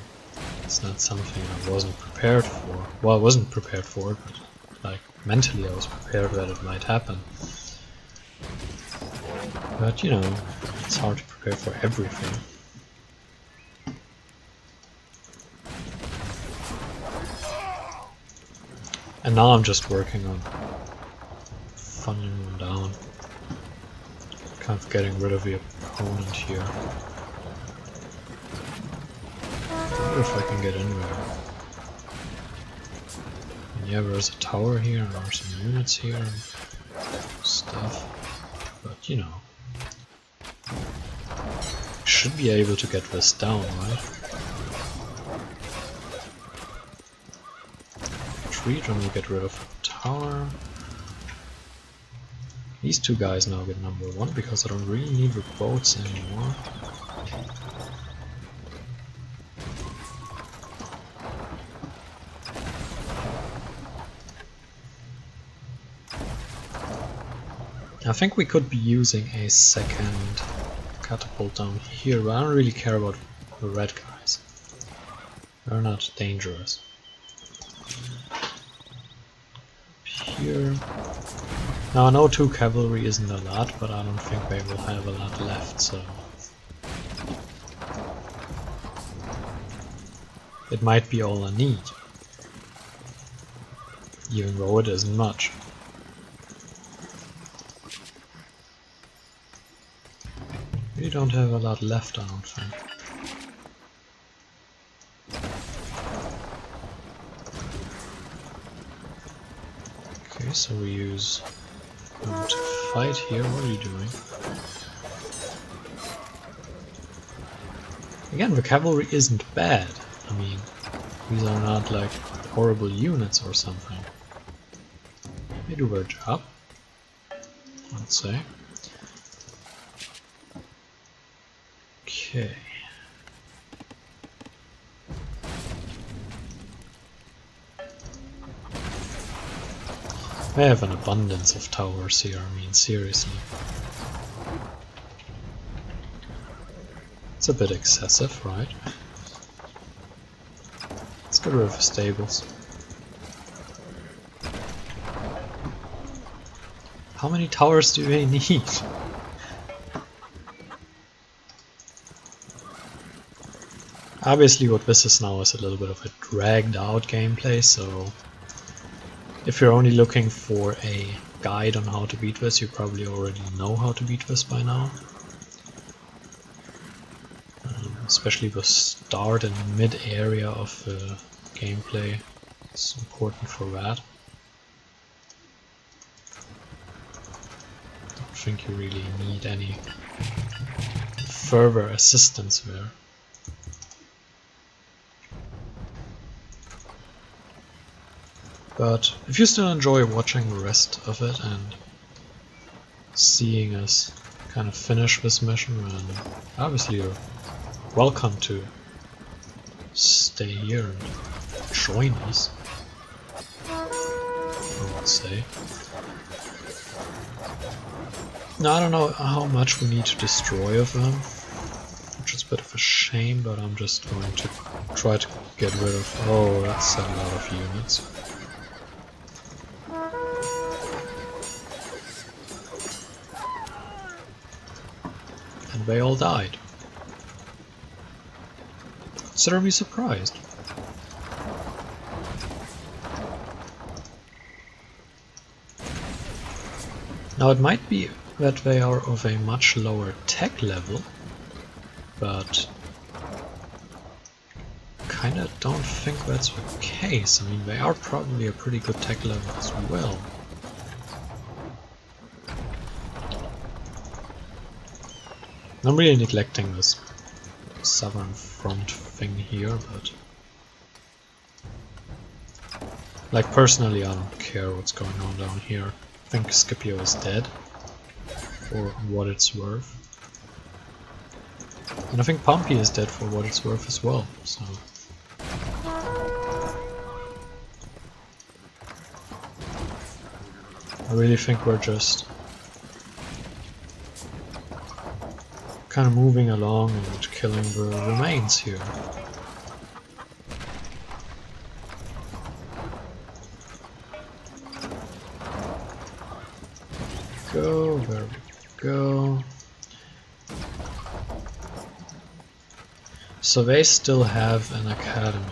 it's not something I wasn't prepared for. Well, I wasn't prepared for it, but like mentally I was prepared that it might happen. But you know, it's hard to prepare for everything. And now I'm just working on funneling them down. Kind of getting rid of the opponent here. I wonder if I can get in there. And yeah, there's a tower here and there are some units here and stuff. But you know, should be able to get this down, right? Retreat when we get rid of the tower. These 2 guys now get number 1 because I don't really need the boats anymore. I think we could be using a second catapult down here, but I don't really care about the red guys. They're not dangerous. Here. Now I know 2 cavalry isn't a lot, but I don't think they will have a lot left, so it might be all I need, even though it isn't much. We don't have a lot left, I don't think. Okay, so we use them to fight here. What are you doing? Again, the cavalry isn't bad. I mean, these are not like horrible units or something. They do their job, I'd say. Okay. I have an abundance of towers here, I mean, seriously. It's a bit excessive, right? Let's get rid of the stables. How many towers do they need? Obviously what this is now is a little bit of a dragged out gameplay, so if you're only looking for a guide on how to beat this. You probably already know how to beat this by now. Especially the start and mid area of the gameplay is important for that. I don't think you really need any further assistance there. But if you still enjoy watching the rest of it and seeing us kind of finish this mission, then obviously you're welcome to stay here and join us, I would say. Now I don't know how much we need to destroy of them, which is a bit of a shame, but I'm just going to try to get rid of... Oh, that's a lot of units. And they all died. Consider me surprised. Now it might be that they are of a much lower tech level, but kinda don't think that's the case. I mean, they are probably a pretty good tech level as well. I'm really neglecting this southern front thing here, but like personally I don't care what's going on down here. I think Scipio is dead, for what it's worth. And I think Pompey is dead for what it's worth as well, so... I really think we're just kind of moving along and killing the remains here. Go, there we go. So they still have an academy.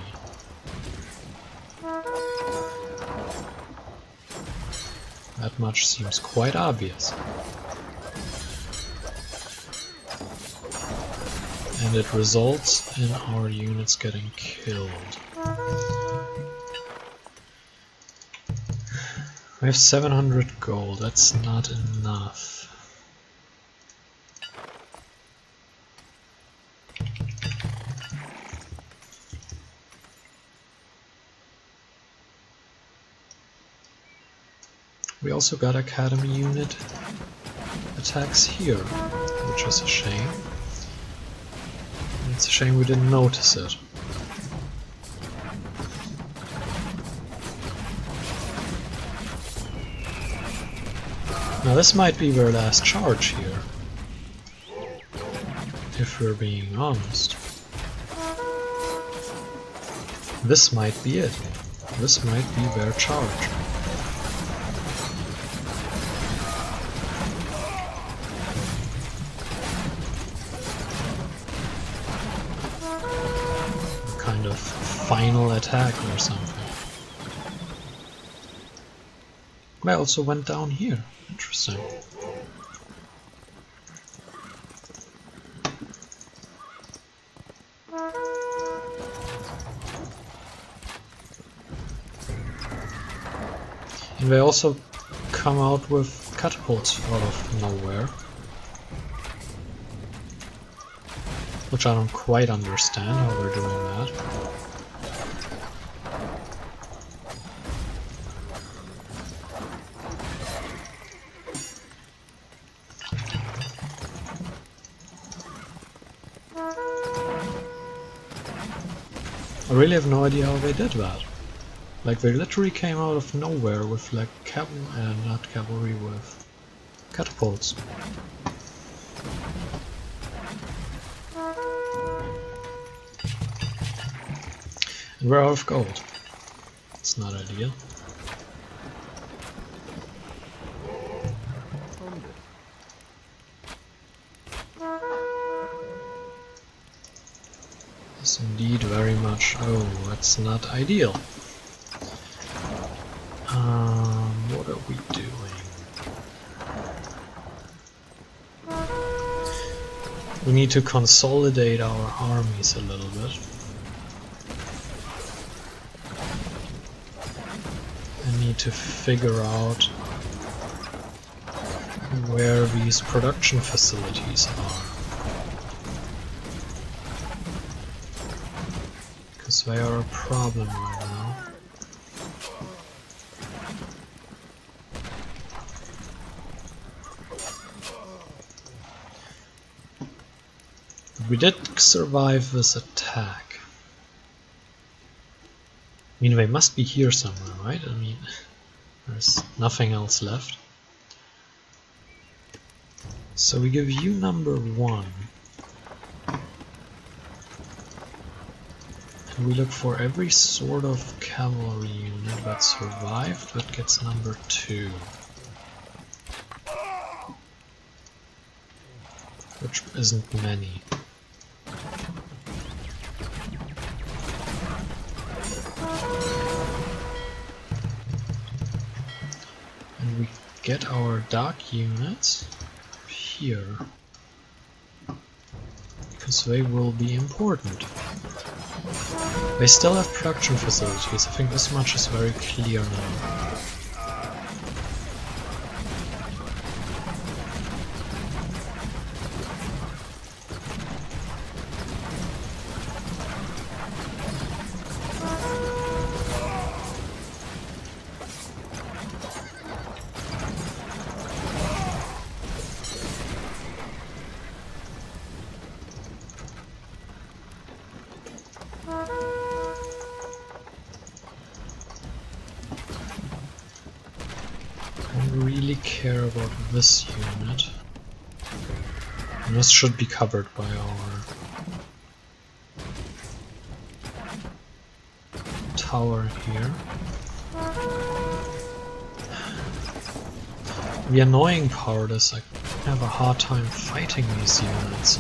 That much seems quite obvious. And it results in our units getting killed. We have 700 gold, that's not enough. We also got academy unit attacks here, which is a shame. It's a shame we didn't notice it. Now this might be their last charge here, if we're being honest. This might be it. This might be their charge. Kind of final attack or something. I also went down here. Interesting. And they also come out with catapults out of nowhere, which I don't quite understand how they're doing that. I really have no idea how they did that. Like, they literally came out of nowhere with like not cavalry, with catapults. And we're out of gold. It's not ideal. Yes, indeed, very much. Oh, that's not ideal. What are we doing? We need to consolidate our armies a little bit. I need to figure out where these production facilities are. Because they are a problem right now. We did survive this attack. I mean, they must be here somewhere, right? I mean, there's nothing else left. So we give you number 1. And we look for every sort of cavalry unit that survived that gets number 2. Which isn't many. And we get our dark units here, because they will be important. They still have production facilities, I think this much is very clear now. Care about this unit. And this should be covered by our tower here. The annoying part is I have a hard time fighting these units.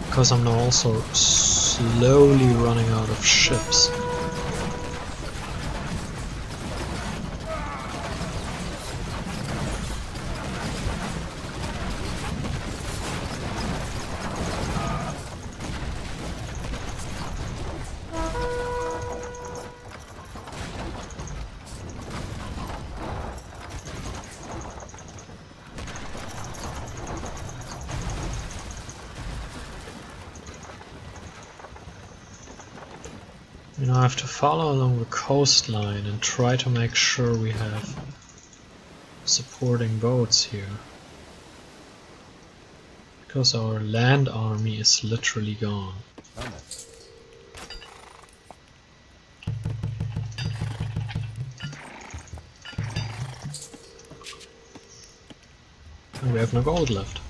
Because I'm now also slowly running out of ships. You know, I have to follow along the coastline and try to make sure we have supporting boats here. Because our land army is literally gone. And we have no gold left.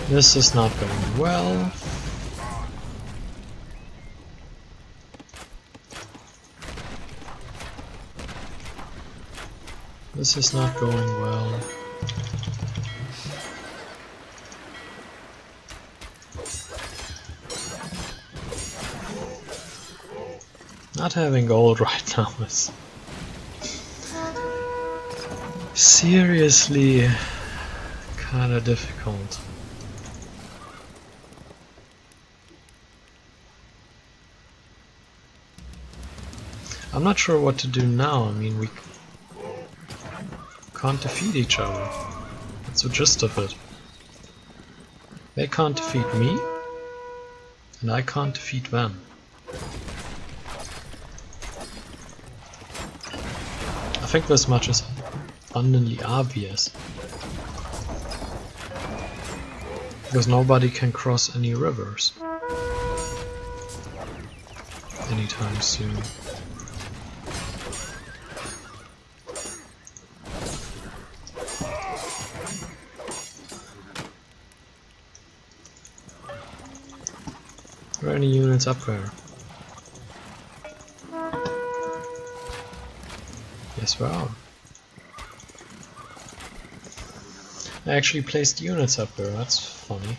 This is not going well. This is not going well. Not having gold right now is seriously kinda difficult. I'm not sure what to do now. I mean, we can't defeat each other. That's the gist of it. They can't defeat me, and I can't defeat them. I think this much is abundantly obvious. Because nobody can cross any rivers anytime soon. Are there any units up there? Yes, there are. I actually placed units up there, that's funny.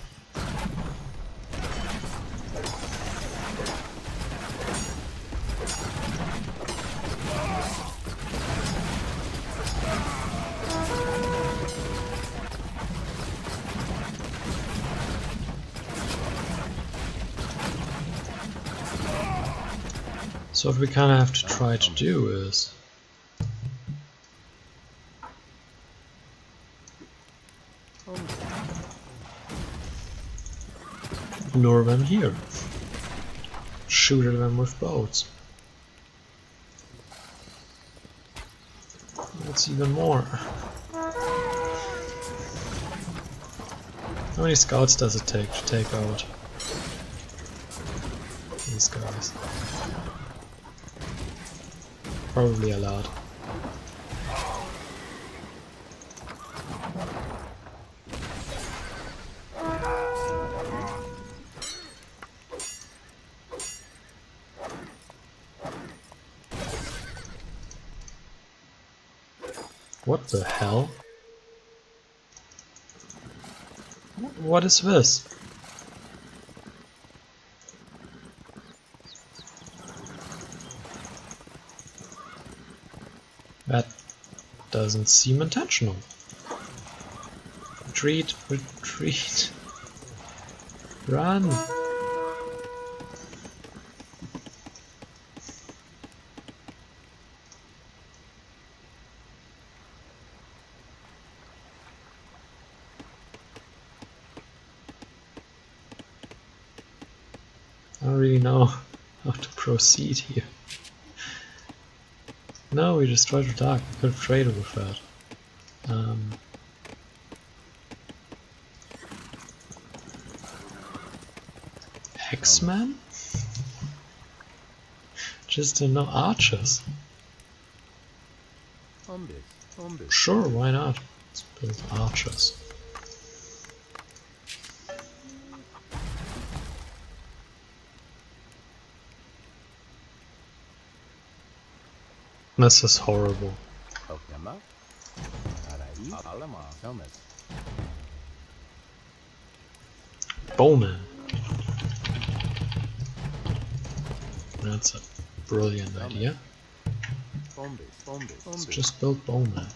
So what we kind of have to try to do is lure them here. Shoot at them with boats. That's even more. How many scouts does it take to take out these guys? Probably a lot. What the hell? What is this? That doesn't seem intentional. Retreat, retreat. Run. I don't really know how to proceed here. No, we destroyed the dock. We could have traded with that. X-Men? Just no archers. Sure, why not? Let's build archers. This is horrible. Bowman. That's a brilliant idea. Let's just build bowmen.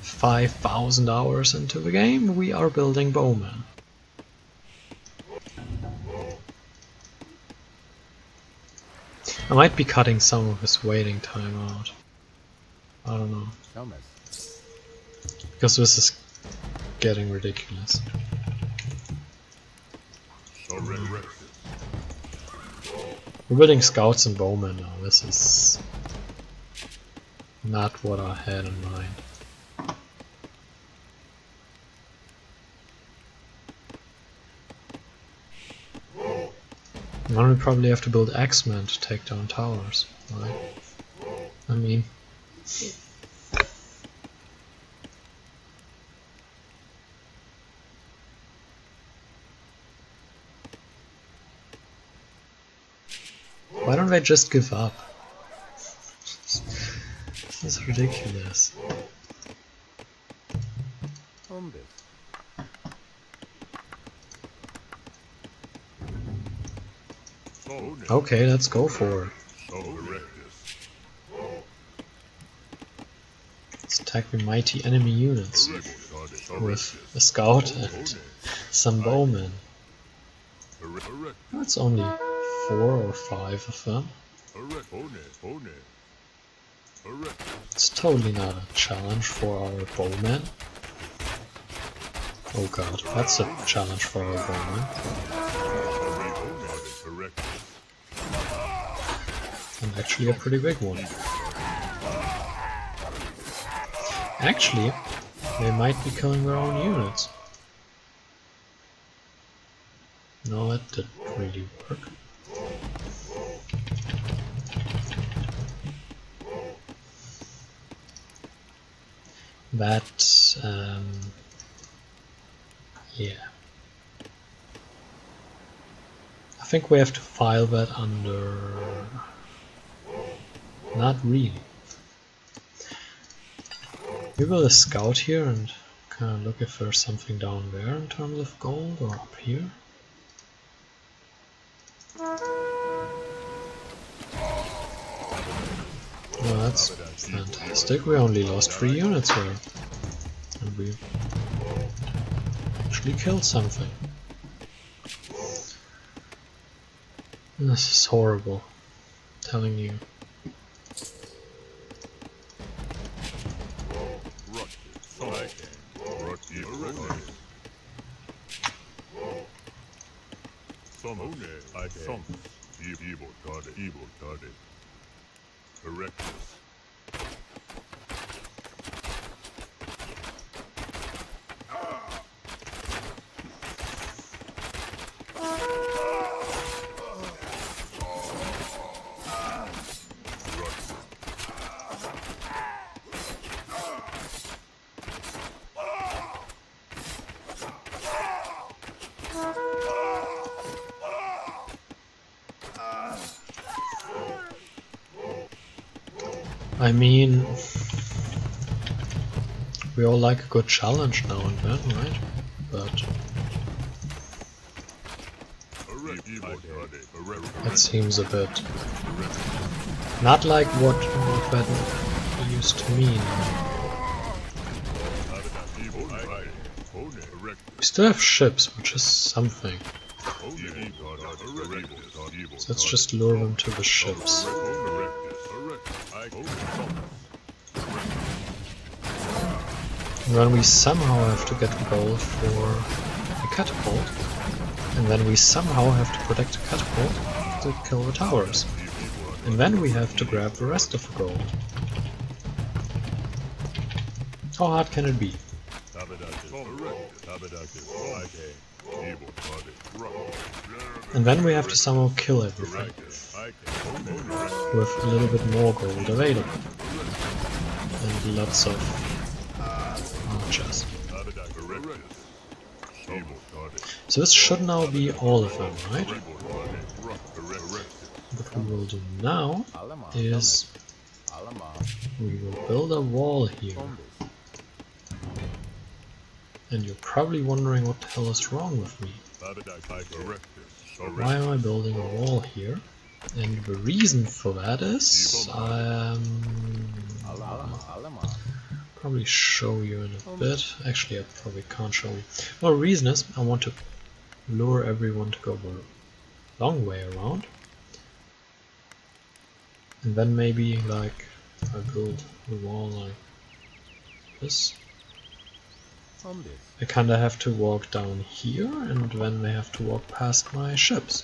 5,000 hours into the game, we are building bowmen. I might be cutting some of his waiting time out. I don't know. Because this is getting ridiculous. We're building scouts and bowmen now. This is not what I had in mind. Now we probably have to build X-Men to take down towers, right? I mean... Why don't they just give up? This is ridiculous. Okay, let's go for it. Let's attack the mighty enemy units with a scout and some bowmen. That's only 4 or 5 of them. It's totally not a challenge for our bowmen. Oh god, that's a challenge for our bowman. And actually a pretty big one. Actually, they might be killing their own units. No, that didn't really work. That, yeah. I think we have to file that under... Not really. We will scout here and kind of look if there's something down there in terms of gold, or up here. Well, that's fantastic. We only lost 3 units there. And we actually killed something. This is horrible. I'm telling you. I mean, we all like a good challenge now and then, right? But that seems a bit not like what that used to mean. We still have ships, which is something. So let's just lure them to the ships. And then we somehow have to get gold for a catapult. And then we somehow have to protect the catapult to kill the towers. And then we have to grab the rest of the gold. How hard can it be? And then we have to somehow kill everything with a little bit more gold available. And lots of archers. So this should now be all of them, right? What we will do now is we will build a wall here. And you're probably wondering what the hell is wrong with me. Why am I building a wall here? And the reason for that is probably show you in a bit. Actually, I probably can't show you. Well, the reason is I want to lure everyone to go the long way around. And then maybe, like, if I build the wall like this, I kinda have to walk down here, and then they have to walk past my ships.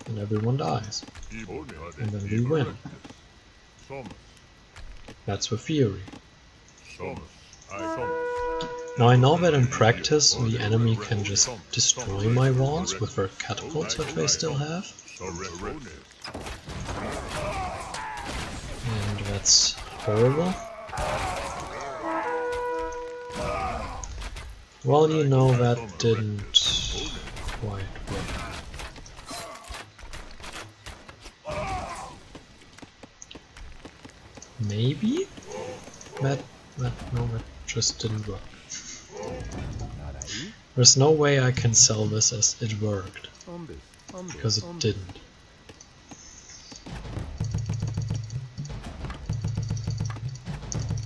And everyone dies. And then we win. That's the theory. Now I know that in practice the enemy can just destroy my walls with their catapults that they still have. And that's horrible. Well, you know, that didn't quite work. Maybe? No, that just didn't work. There's no way I can sell this as it worked, because it didn't.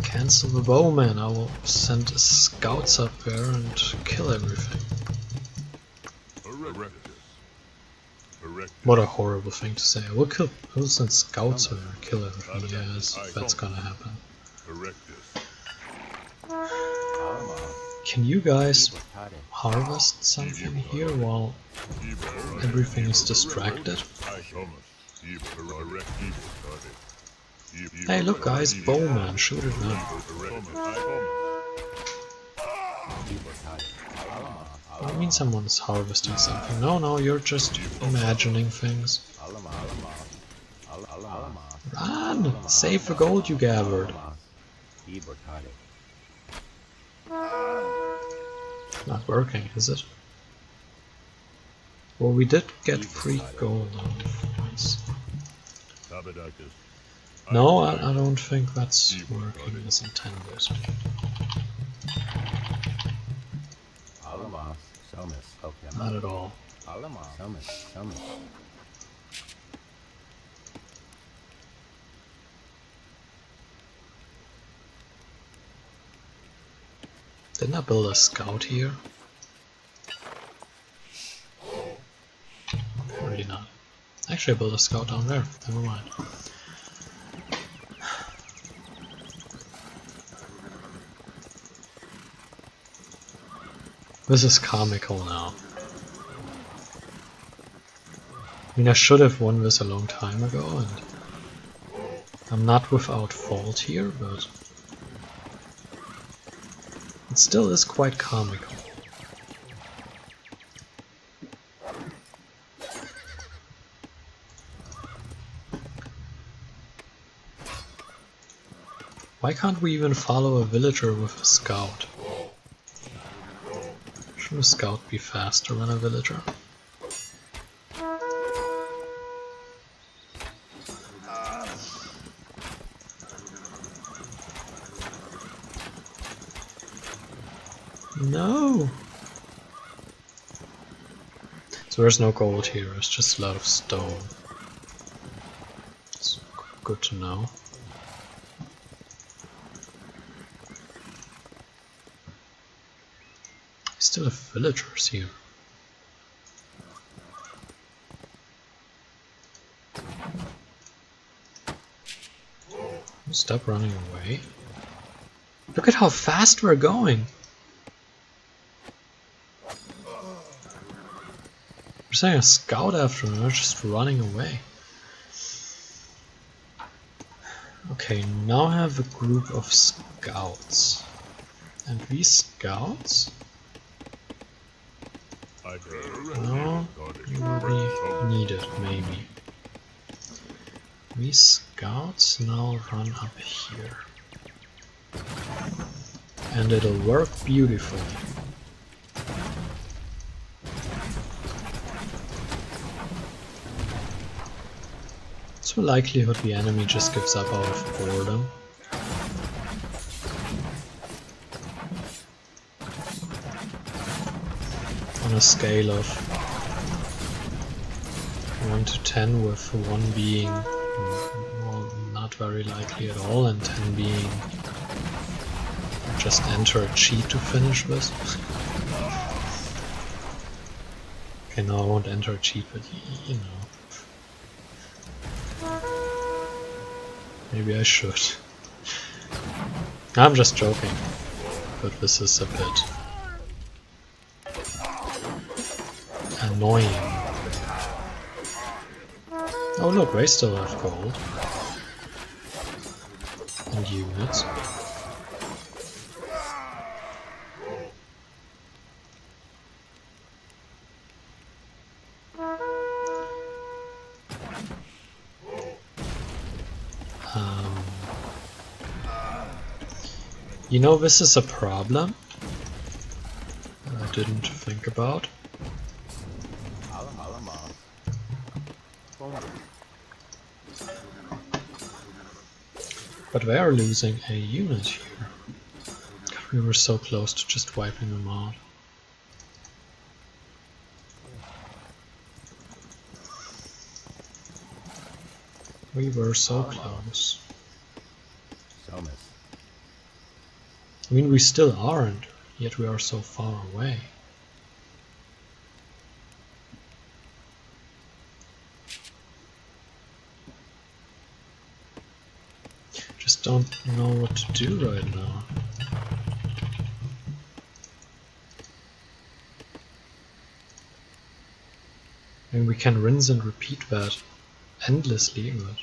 Cancel the bowman, I will send scouts up there and kill everything. What a horrible thing to say. I will send scouts there and kill everything, yes, if that's gonna happen. Can you guys harvest something here while everything is distracted? Hey, look guys, bowman, shoot it now. I mean someone's harvesting something. No, you're just imagining things. Run! Save the gold you gathered. Not working, is it? Well, we did get free gold out of this. No, I don't think that's working as intended. Not at all. Didn't I build a scout here? Really not. Actually, I built a scout down there. Never mind. This is comical now. I mean, I should have won this a long time ago, and I'm not without fault here, but it still is quite comical. Why can't we even follow a villager with a scout? Shouldn't a scout be faster than a villager? No! So there's no gold here, it's just a lot of stone. It's good to know. Still have villagers here. Stop running away. Look at how fast we're going. We're sending a scout after them, they're just running away. Okay, now I have a group of scouts. And these scouts? No, you will be needed, maybe. These scouts now run up here. And it'll work beautifully. What's the likelihood the enemy just gives up out of boredom? On a scale of 1 to 10, with 1 being well, not very likely at all, and 10 being just enter a cheat to finish this. Okay, no, I won't enter a cheat, but you know. Maybe I should. I'm just joking, but this is a bit annoying. Oh look, they still have gold. And units. You know, this is a problem that I didn't think about. But they are losing a unit here. God, we were so close to just wiping them out. We were so close. I mean, we still aren't, yet we are so far away. Just don't know what to do right now. I mean, we can rinse and repeat that endlessly, but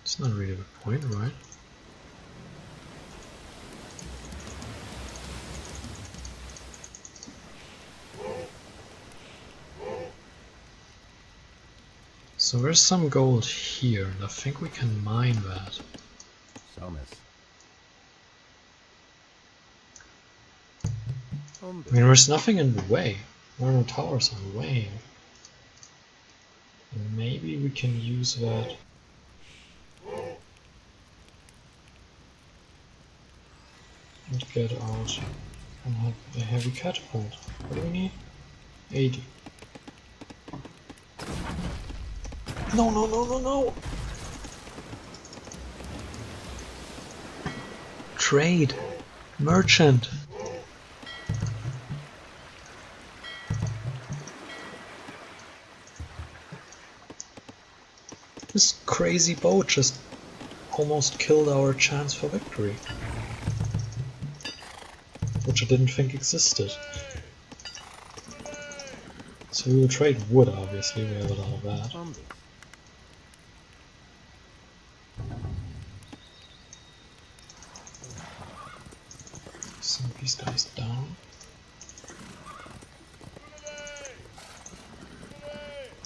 it's not really the point, right? So there's some gold here, and I think we can mine that. I mean, there's nothing in the way. There are no towers in the way. Maybe we can use that. And get out and have a heavy catapult. What do we need? 80. No, no, no, no, no! Trade! Merchant! This crazy boat just almost killed our chance for victory. Which I didn't think existed. So we will trade wood, obviously, we have a lot of that. Send these guys down.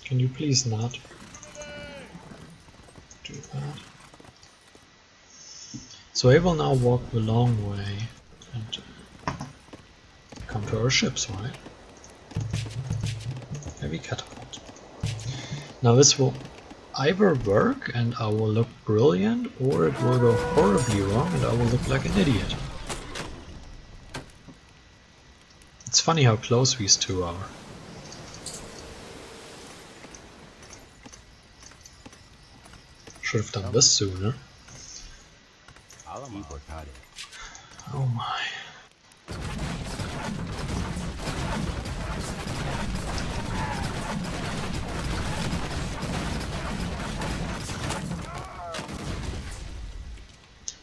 Can you please not do that? So I will now walk the long way and come to our ships, right? Heavy catapult. Now this will either work and I will look brilliant, or it will go horribly wrong and I will look like an idiot. It's funny how close these two are. Should have done this sooner. Oh my.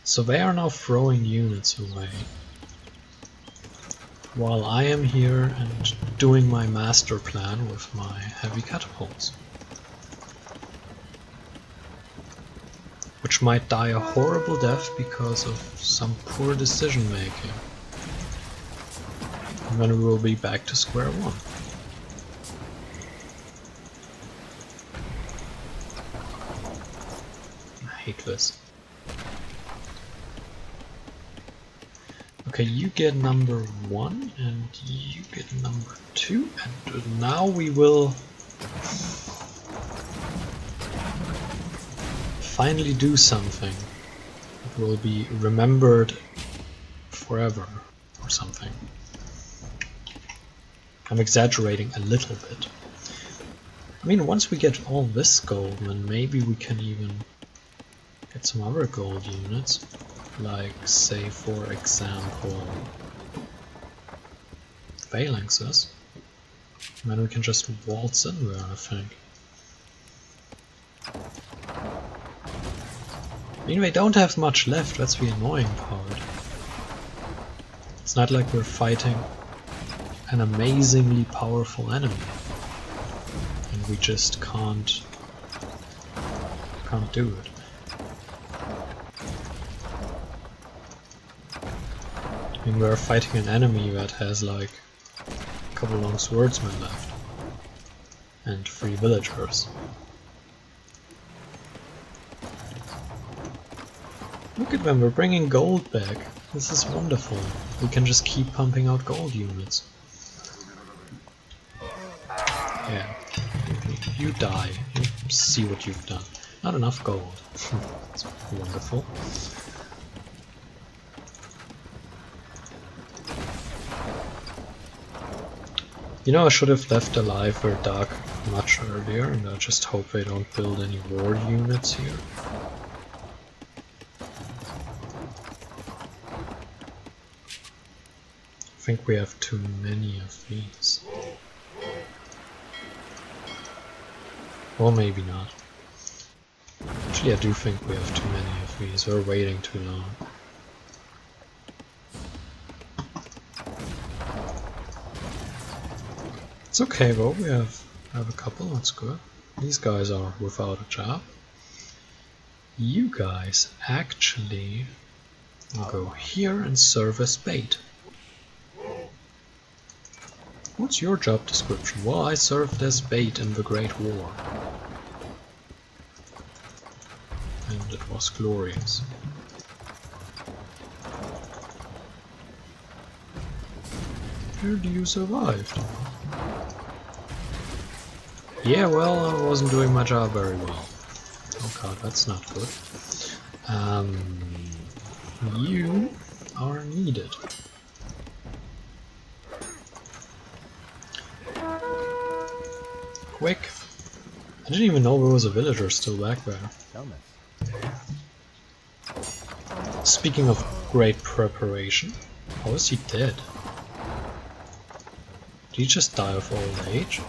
So they are now throwing units away, while I am here and doing my master plan with my heavy catapults. Which might die a horrible death because of some poor decision making. And then we will be back to square one. I hate this. Okay, you get number 1 and you get number 2, and now we will finally do something that will be remembered forever or something. I'm exaggerating a little bit. I mean, once we get all this gold, then maybe we can even get some other gold units. Like, say, for example, phalanxes. And then we can just waltz in there, I think. I mean, they don't have much left, that's the annoying part. It's not like we're fighting an amazingly powerful enemy. And we just can't do it. I mean, we're fighting an enemy that has like a couple long swordsmen left and 3 villagers. Look at them, we're bringing gold back. This is wonderful. We can just keep pumping out gold units. Yeah, you die. You see what you've done. Not enough gold. It's wonderful. You know, I should have left alive or dark much earlier, and I just hope they don't build any war units here. I think we have too many of these. Or maybe not. Actually, I do think we have too many of these. We're waiting too long. It's okay though, we have I have a couple, that's good. These guys are without a job. You guys actually will go here and serve as bait. What's your job description? Well, I served as bait in the Great War. And it was glorious. How do you survive? Yeah, well, I wasn't doing my job very well. Oh god, that's not good. You are needed. Quick! I didn't even know there was a villager still back there. Speaking of great preparation, how is he dead? Did he just die of old age?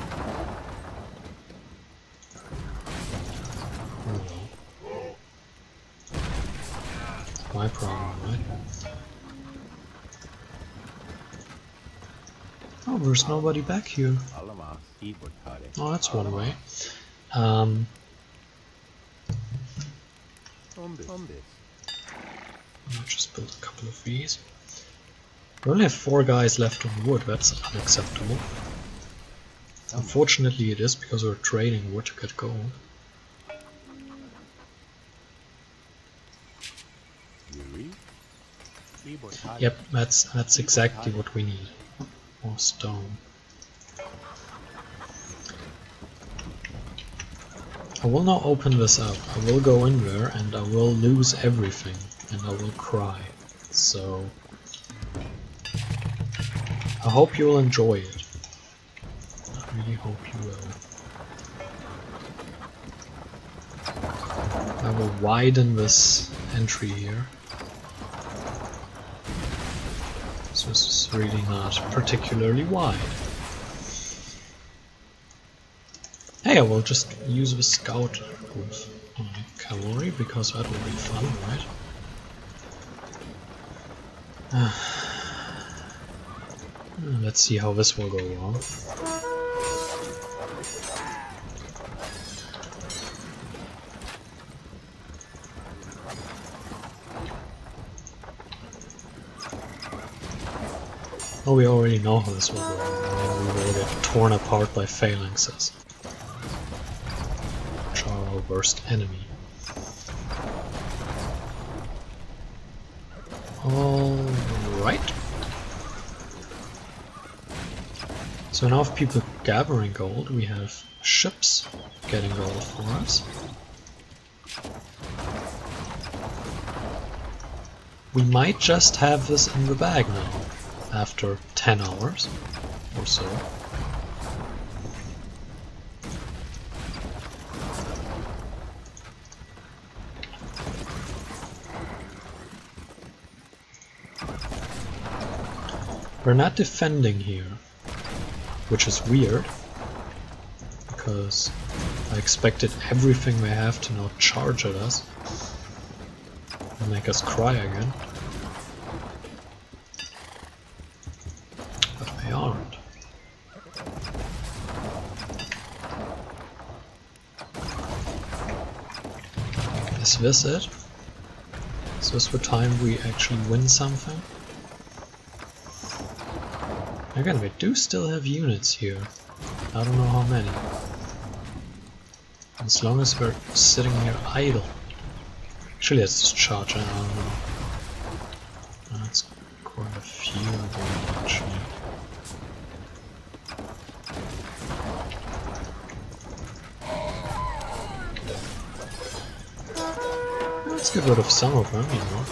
My problem, right? Oh, there's nobody back here. Oh, that's one way. I'll just build a couple of these. We only have 4 guys left on wood, that's unacceptable. Unfortunately it is, because we're trading wood to get gold. Yep, that's exactly what we need. More stone. I will now open this up. I will go in there and I will lose everything and I will cry. So I hope you will enjoy it. I really hope you will. I will widen this entry here. So this is really not particularly wide. Hey, I will just use the scout with my cavalry because that will be fun, right? Let's see how this will go wrong. Oh, we already know how this will go wrong. We will get torn apart by phalanxes, which are our worst enemy. Alright. So now with people gathering gold, we have ships getting gold for us. We might just have this in the bag now, after 10 hours or so. We're not defending here, which is weird, because I expected everything they have to now charge at us and make us cry again. But they aren't. Is this it? Is this the time we actually win something? Again, we do still have units here. I don't know how many. As long as we're sitting here idle. Actually, let's just charge in. I don't know. That's quite a few of them, actually. Let's get rid of some of them, you know.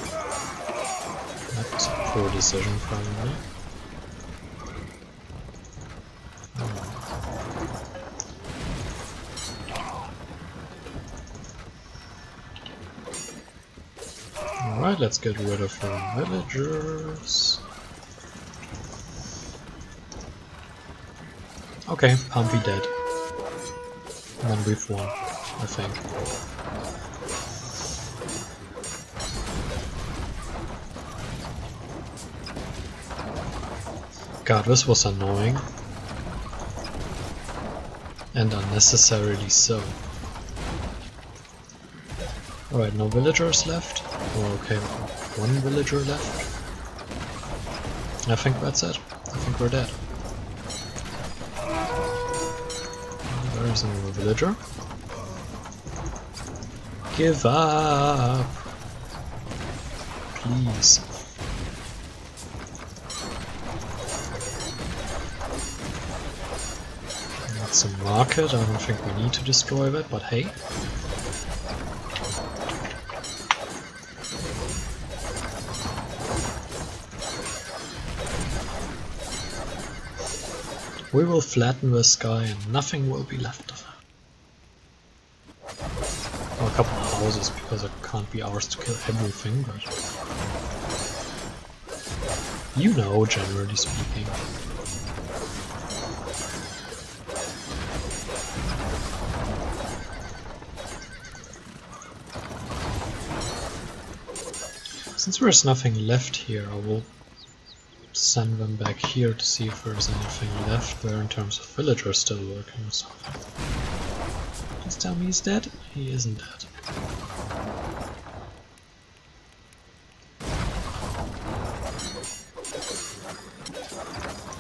That was a poor decision, probably. Alright, let's get rid of the villagers. Okay, Pumpy dead. And then we've won, I think. God, this was annoying. And unnecessarily so. Alright, no villagers left. Oh, okay, one villager left. I think that's it. I think we're dead. There is another villager. Give up! Please. That's a market. I don't think we need to destroy that, but hey. We will flatten the sky and nothing will be left of it. Well, a couple of houses, because it can't be ours to kill everything, but... you know, generally speaking. Since there's nothing left here, I will send them back here to see if there's anything left there in terms of villagers still working or something. Please tell me he's dead? He isn't dead.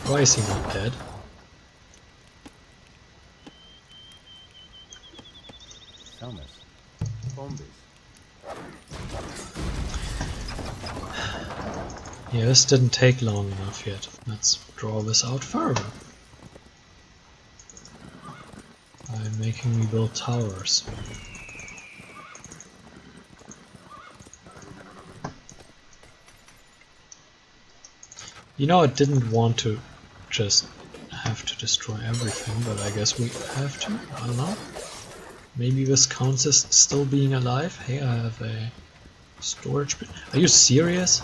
Why is he not dead? Yeah, this didn't take long enough yet. Let's draw this out further. By making me build towers. You know, I didn't want to just have to destroy everything, but I guess we have to. I don't know. Maybe this counts as still being alive. Hey, I have a storage bin. Are you serious?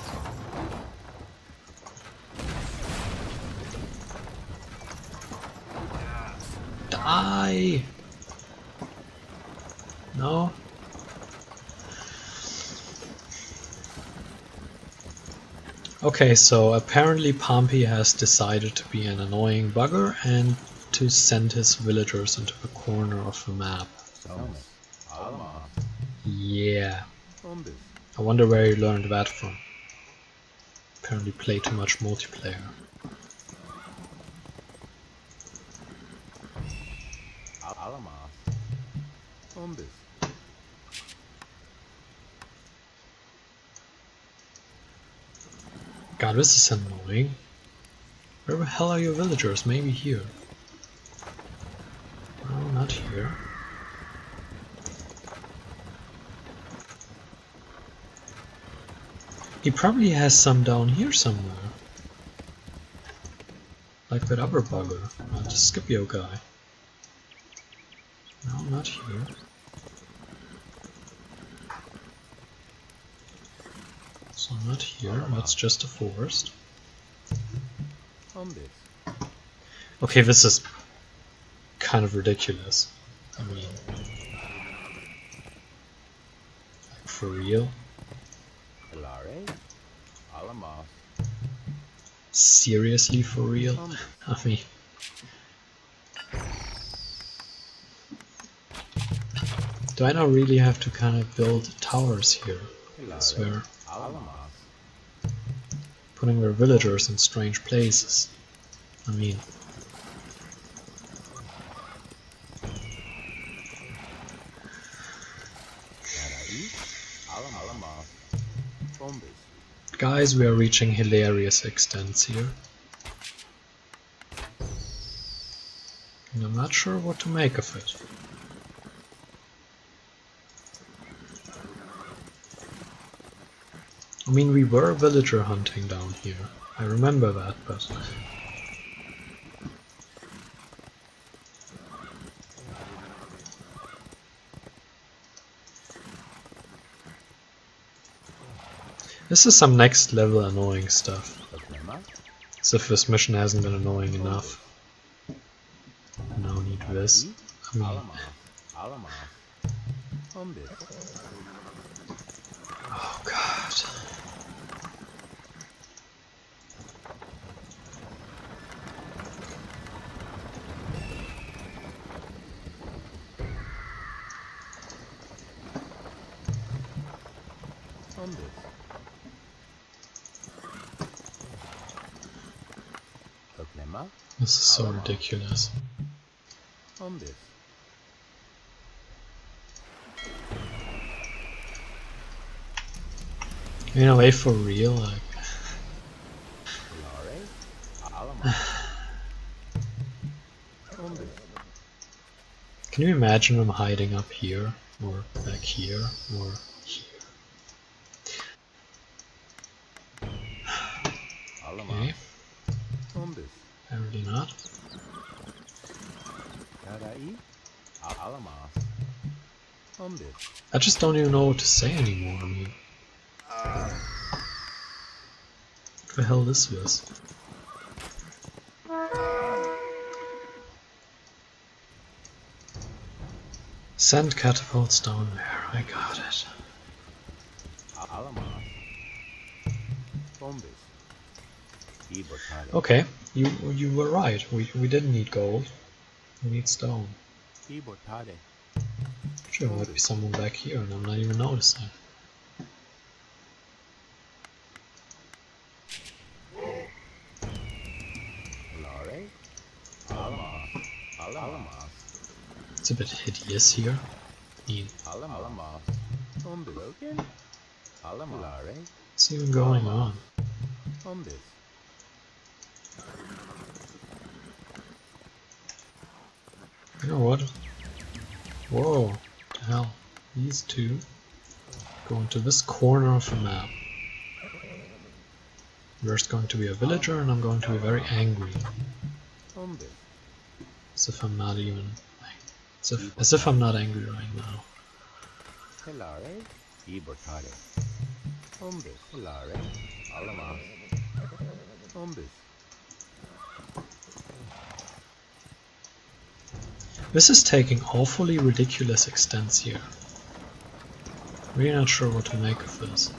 Die! No? Okay, so apparently Pompey has decided to be an annoying bugger and to send his villagers into the corner of the map. Yeah. I wonder where he learned that from. Apparently play too much multiplayer. God, this is annoying. Where the hell are your villagers? Maybe here. No, not here. He probably has some down here somewhere. Like that other bugger. The Scipio guy. No, not here. So not here, that's just a forest. Okay, this is kind of ridiculous. I mean, like for real? Seriously for real? I mean... do I not really have to kind of build towers here? I swear. Putting their villagers in strange places. I mean... guys, we are reaching hilarious extents here. And I'm not sure what to make of it. I mean, we were villager hunting down here. I remember that, but... this is some next level annoying stuff. As if this mission hasn't been annoying enough. Now need this. I mean... oh god. On this. Oklema. This is so ridiculous. On this. In a way, for real, like. Can you imagine them hiding up here, or back here, or here? Okay. Apparently not. I just don't even know what to say anymore. I mean, what the hell is this? Send catapults down there. I got it. Okay, you were right. We didn't need gold. We need stone. Sure, there might be someone back here, and I'm not even noticing. It's a bit hideous here. I mean, what's even going on? You know what? Whoa, what the hell? These two go into this corner of the map. There's going to be a villager, and I'm going to be very angry. As if I'm not even... As if I'm not angry right now. This is taking awfully ridiculous extents here. Really not sure what to make of this.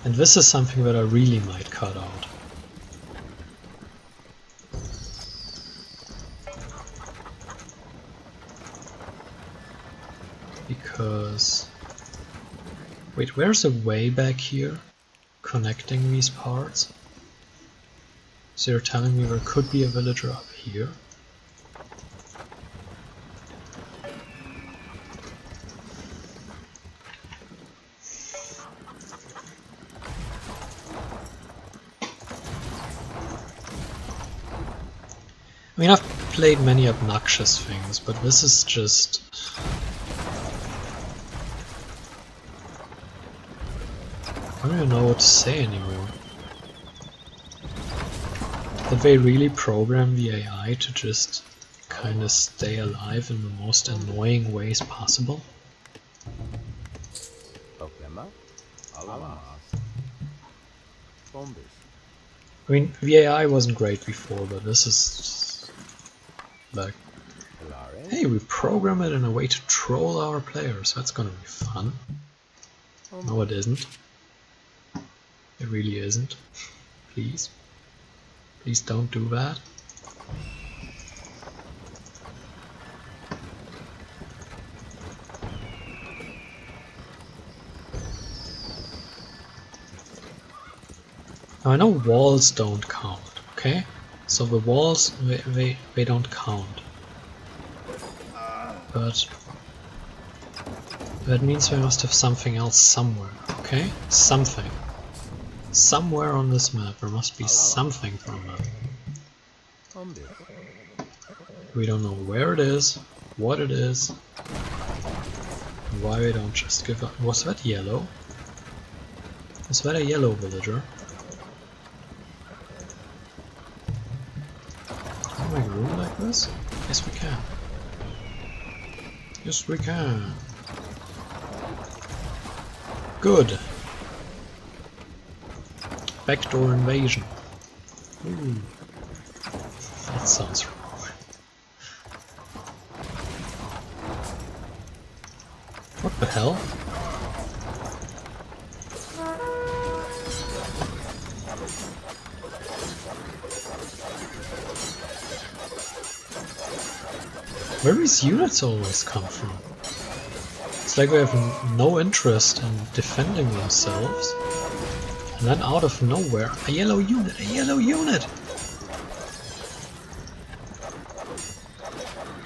And this is something that I really might cut out. Because... Wait, where's a way back here connecting these parts? So you're telling me there could be a villager up here? I mean, I've played many obnoxious things, but this is just... I don't even know what to say anymore. Did they really program the AI to just kinda stay alive in the most annoying ways possible? I mean, the AI wasn't great before, but this is like, hey, we program it in a way to troll our players. That's gonna be fun. No, it isn't. It really isn't. Please. Please don't do that. Now I know walls don't count, okay? So the walls, they don't count. But that means we must have something else somewhere, okay? Something. Somewhere on this map there must be something from that. We don't know where it is, what it is, why we don't just give up. Was that yellow? Was that a yellow villager? Can we make a room like this? Yes we can. Yes we can. Good. Backdoor invasion. Ooh. That sounds wrong. What the hell? Where these units always come from? It's like they have no interest in defending themselves. And then out of nowhere, a yellow unit, a yellow unit!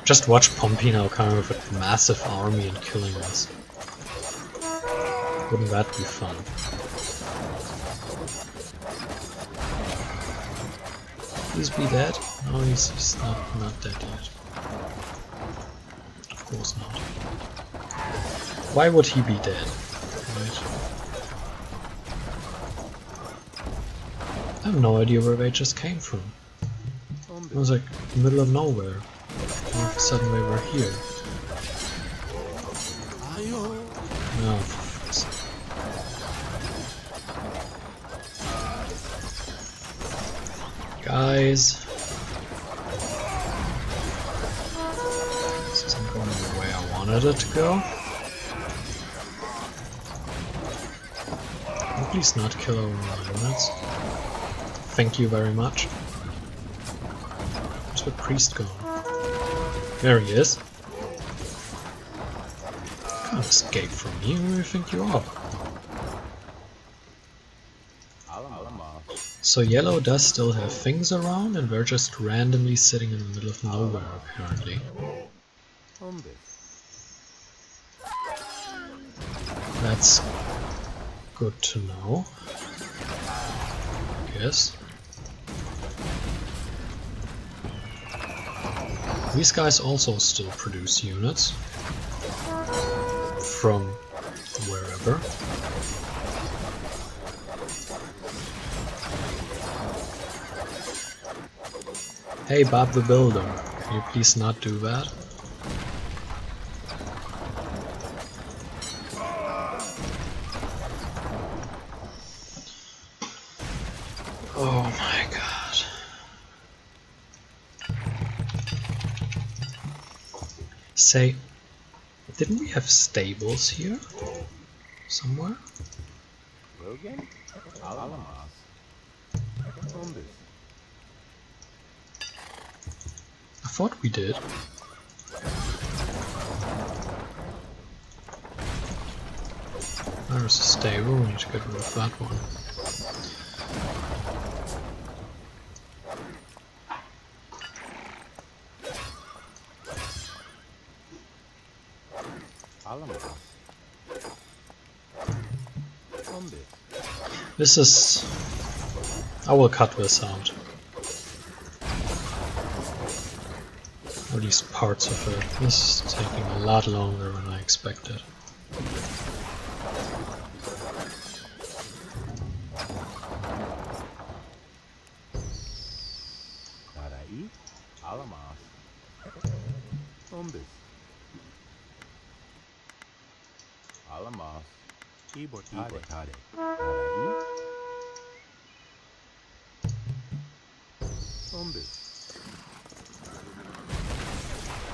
Just watch Pompey now coming with a massive army and killing us. Wouldn't that be fun? Please be dead? No, he's not dead yet. Of course not. Why would he be dead? Right. I have no idea where they just came from. It was like the middle of nowhere. And all of a sudden they were here. No, for fuck's sake. Guys. This isn't going the way I wanted it to go. Please not kill our units. Thank you very much. Where's the priest gone? There he is. Can't escape from you. Who do you think you are? So yellow does still have things around, and we're just randomly sitting in the middle of nowhere, apparently. That's good to know, I guess. These guys also still produce units from wherever. Hey Bob the Builder, can you please not do that? Oh my god. Say, didn't we have stables here? Somewhere? I thought we did. There's a stable, we need to get rid of that one. This is... I will cut this out. Or at least parts of it. This is taking a lot longer than I expected.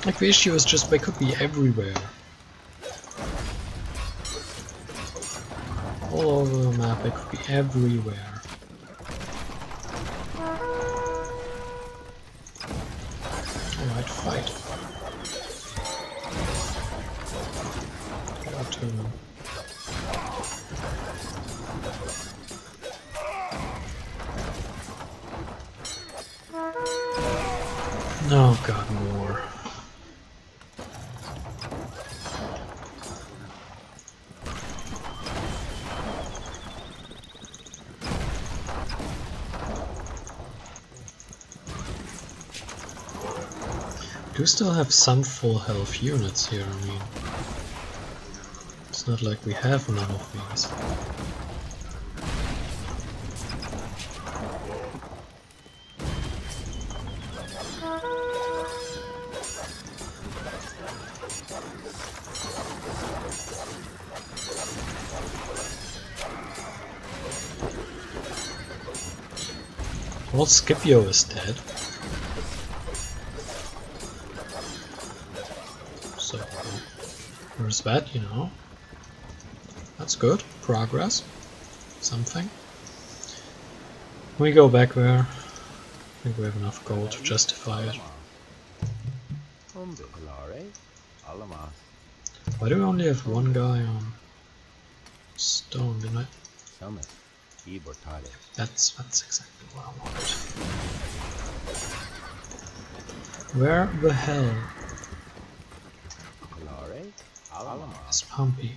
Like, the issue is just they could be everywhere. All over the map, they could be everywhere. Alright, fight. Go to them. Oh god, more. We do still have some full health units here, I mean. It's not like we have none of these. Well, Scipio is dead. So, there's that, you know. That's good. Progress. Something. We go back there. I think we have enough gold to justify it. Why do we only have one guy on stone? Didn't I? That's exactly what I wanted. Where the hell is Pumpy?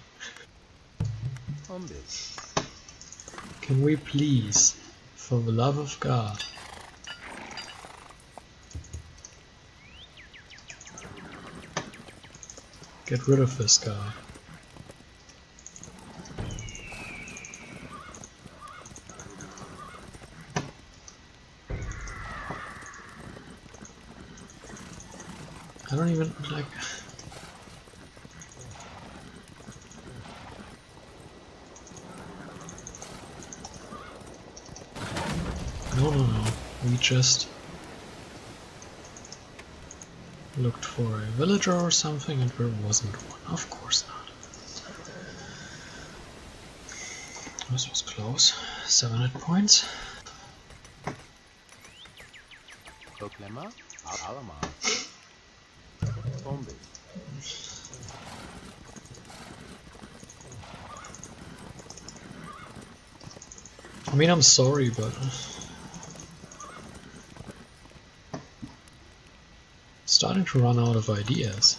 Can we please, for the love of God, get rid of this guy? I don't even like. No. We just looked for a villager or something and there wasn't one. Of course not. This was close. 700 points. I mean, I'm sorry, but starting to run out of ideas.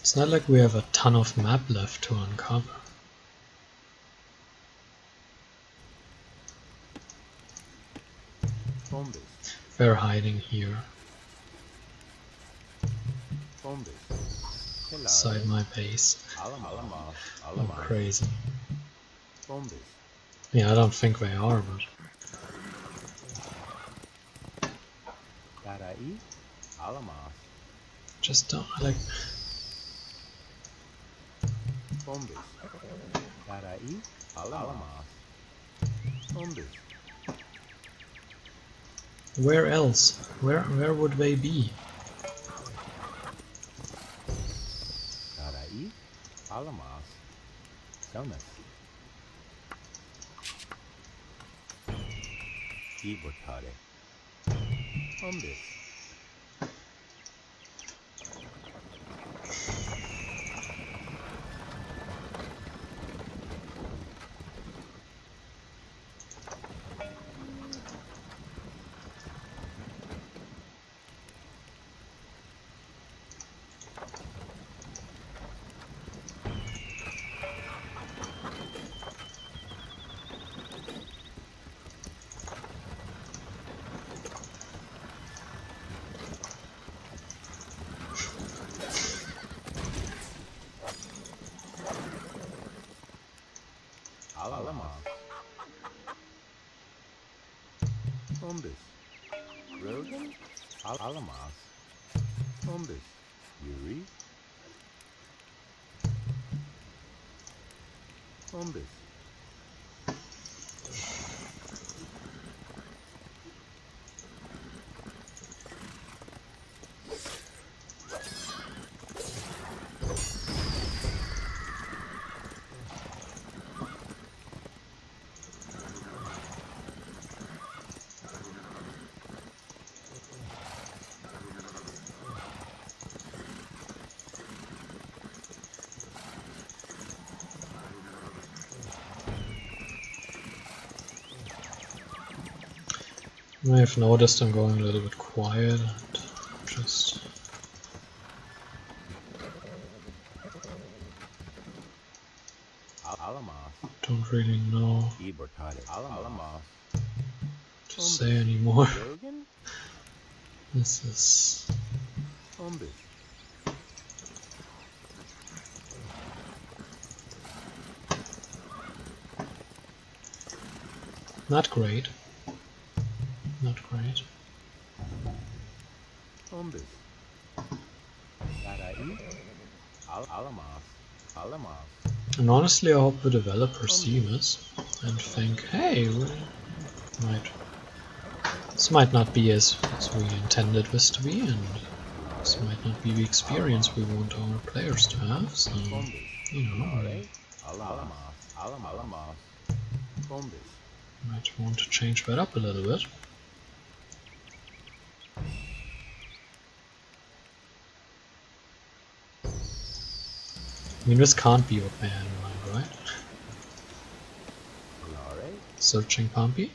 It's not like we have a ton of map left to uncover. They're hiding here. Inside my base. Oh, crazy. Yeah, I don't think they are, but... just don't, like... Where else? Where would they be? I've noticed I'm going a little bit quiet and just... don't really know to say anymore. This is... not great. Not great. And honestly, I hope the developers see this and think, hey, this might not be as we intended this to be, and this might not be the experience we want our players to have, so, you know, we might want to change that up a little bit. I mean, this can't be what they had in mind, right? Searching Pompey?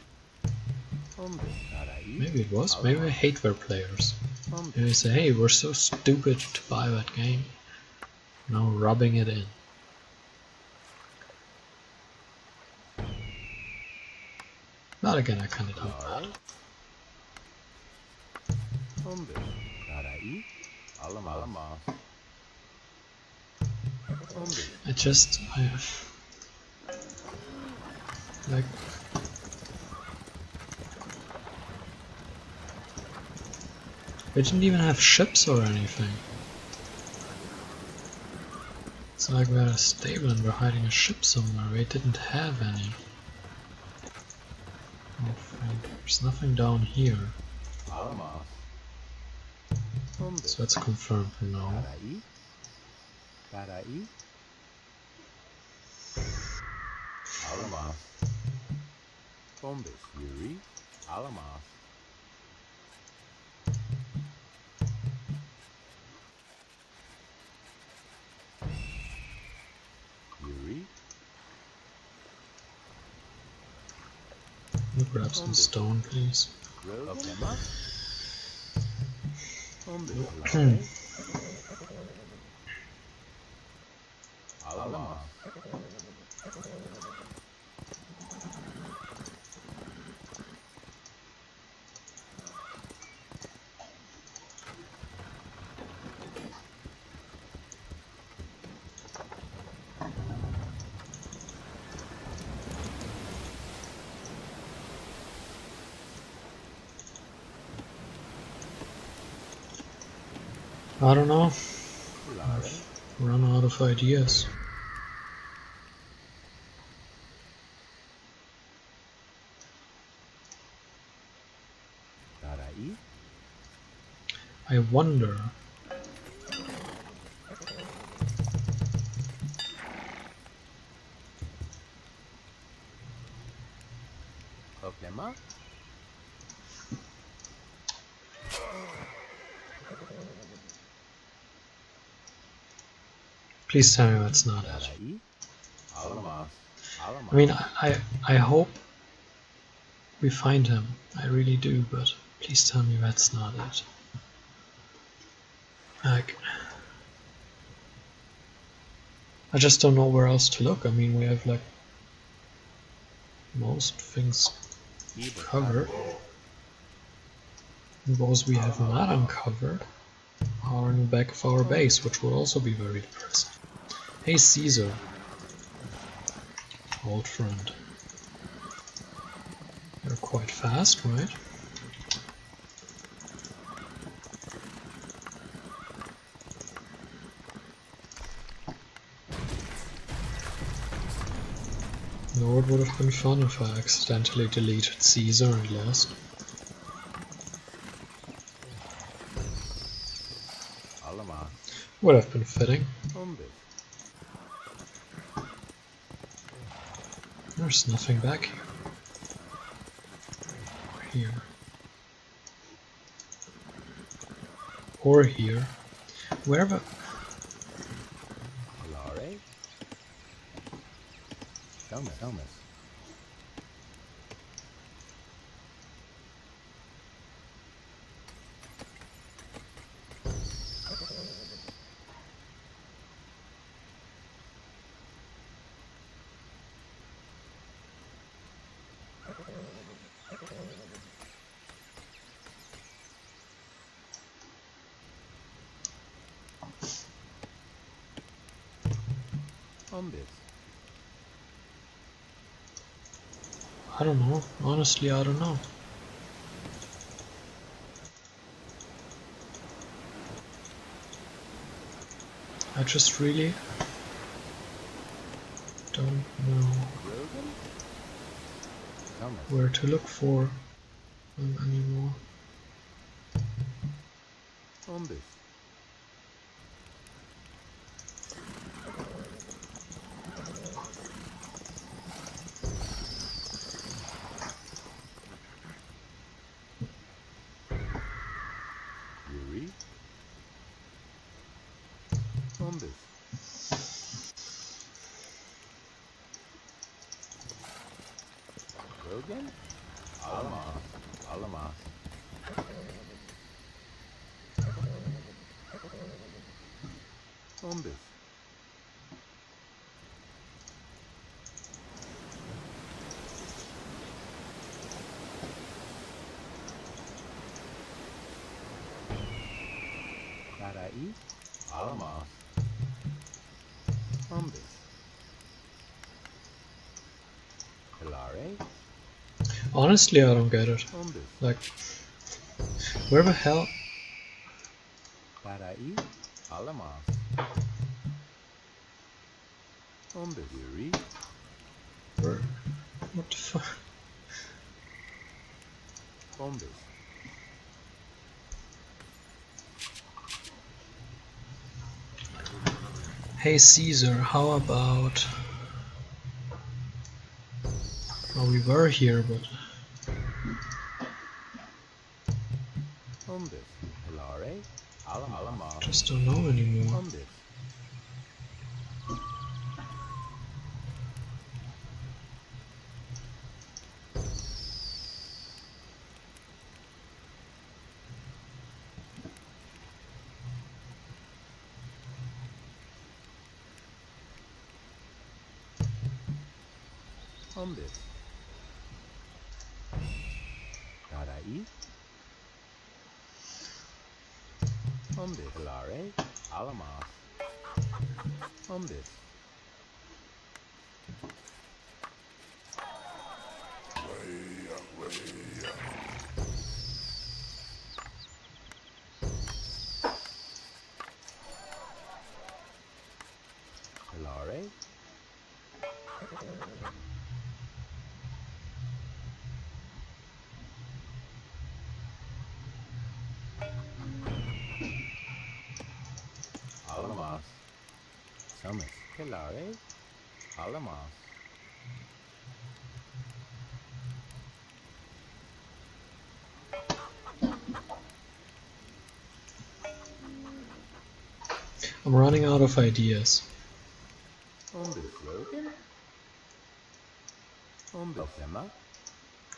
Maybe it was. Maybe they hate their players. Maybe they say, hey, we're so stupid to buy that game. Now rubbing it in. But again, I kinda doubt that. Like, they didn't even have ships or anything. It's like they're a stable and we're hiding a ship somewhere. They didn't have any. Oh, there's nothing down here. So that's confirmed no. Can you grab some stone, please? I don't know. I've run out of ideas. I wonder. Please tell me that's not it. I mean, I hope we find him. I really do, but please tell me that's not it. Like, I just don't know where else to look. I mean, we have like most things covered. And those we have not uncovered are in the back of our base, which will also be very depressing. Hey Caesar, old friend. You're quite fast, right? No, it would have been fun if I accidentally deleted Caesar and lost. Would have been fitting. There's nothing back here. Or here. Or here. Where the... I don't know. Honestly, I don't know. I just really... where to look for them anymore. Honestly, I don't get it. Like, where the hell? Where? What the fuck? Hey Caesar, how about... Well, we were here, but... Just don't know anymore. I'm running out of ideas.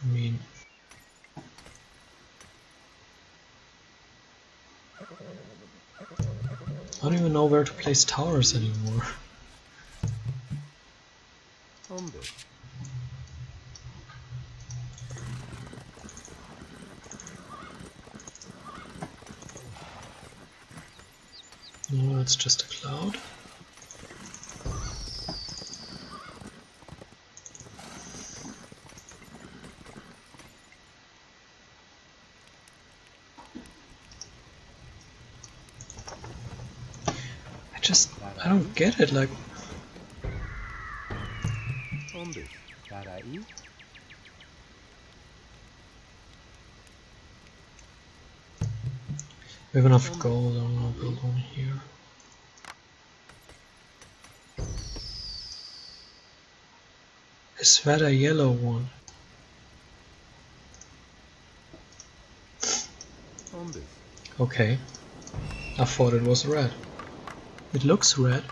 I mean... I don't even know where to place towers anymore. No, it's just a cloud. I don't get it, like... We have enough gold, I want to build one here. Is that a yellow one? Okay, I thought it was red. It looks red.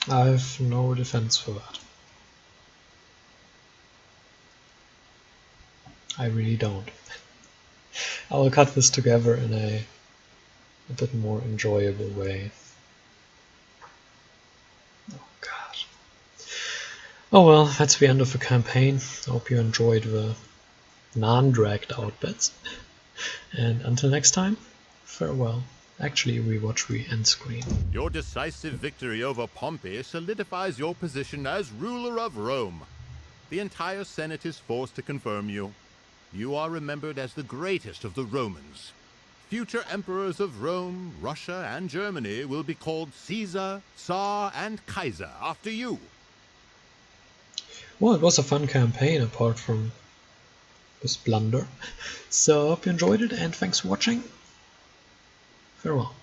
I have no defense for that. I really don't. I will cut this together in a bit more enjoyable way. Oh god. Oh well, that's the end of the campaign. I hope you enjoyed the non-dragged out bits. And until next time, farewell. Actually, rewatch end screen. Your decisive victory over Pompey solidifies your position as ruler of Rome. The entire Senate is forced to confirm you. You are remembered as the greatest of the Romans. Future emperors of Rome, Russia, and Germany will be called Caesar, Tsar, and Kaiser after you. Well, it was a fun campaign apart from this blunder. So I hope you enjoyed it and thanks for watching. Farewell.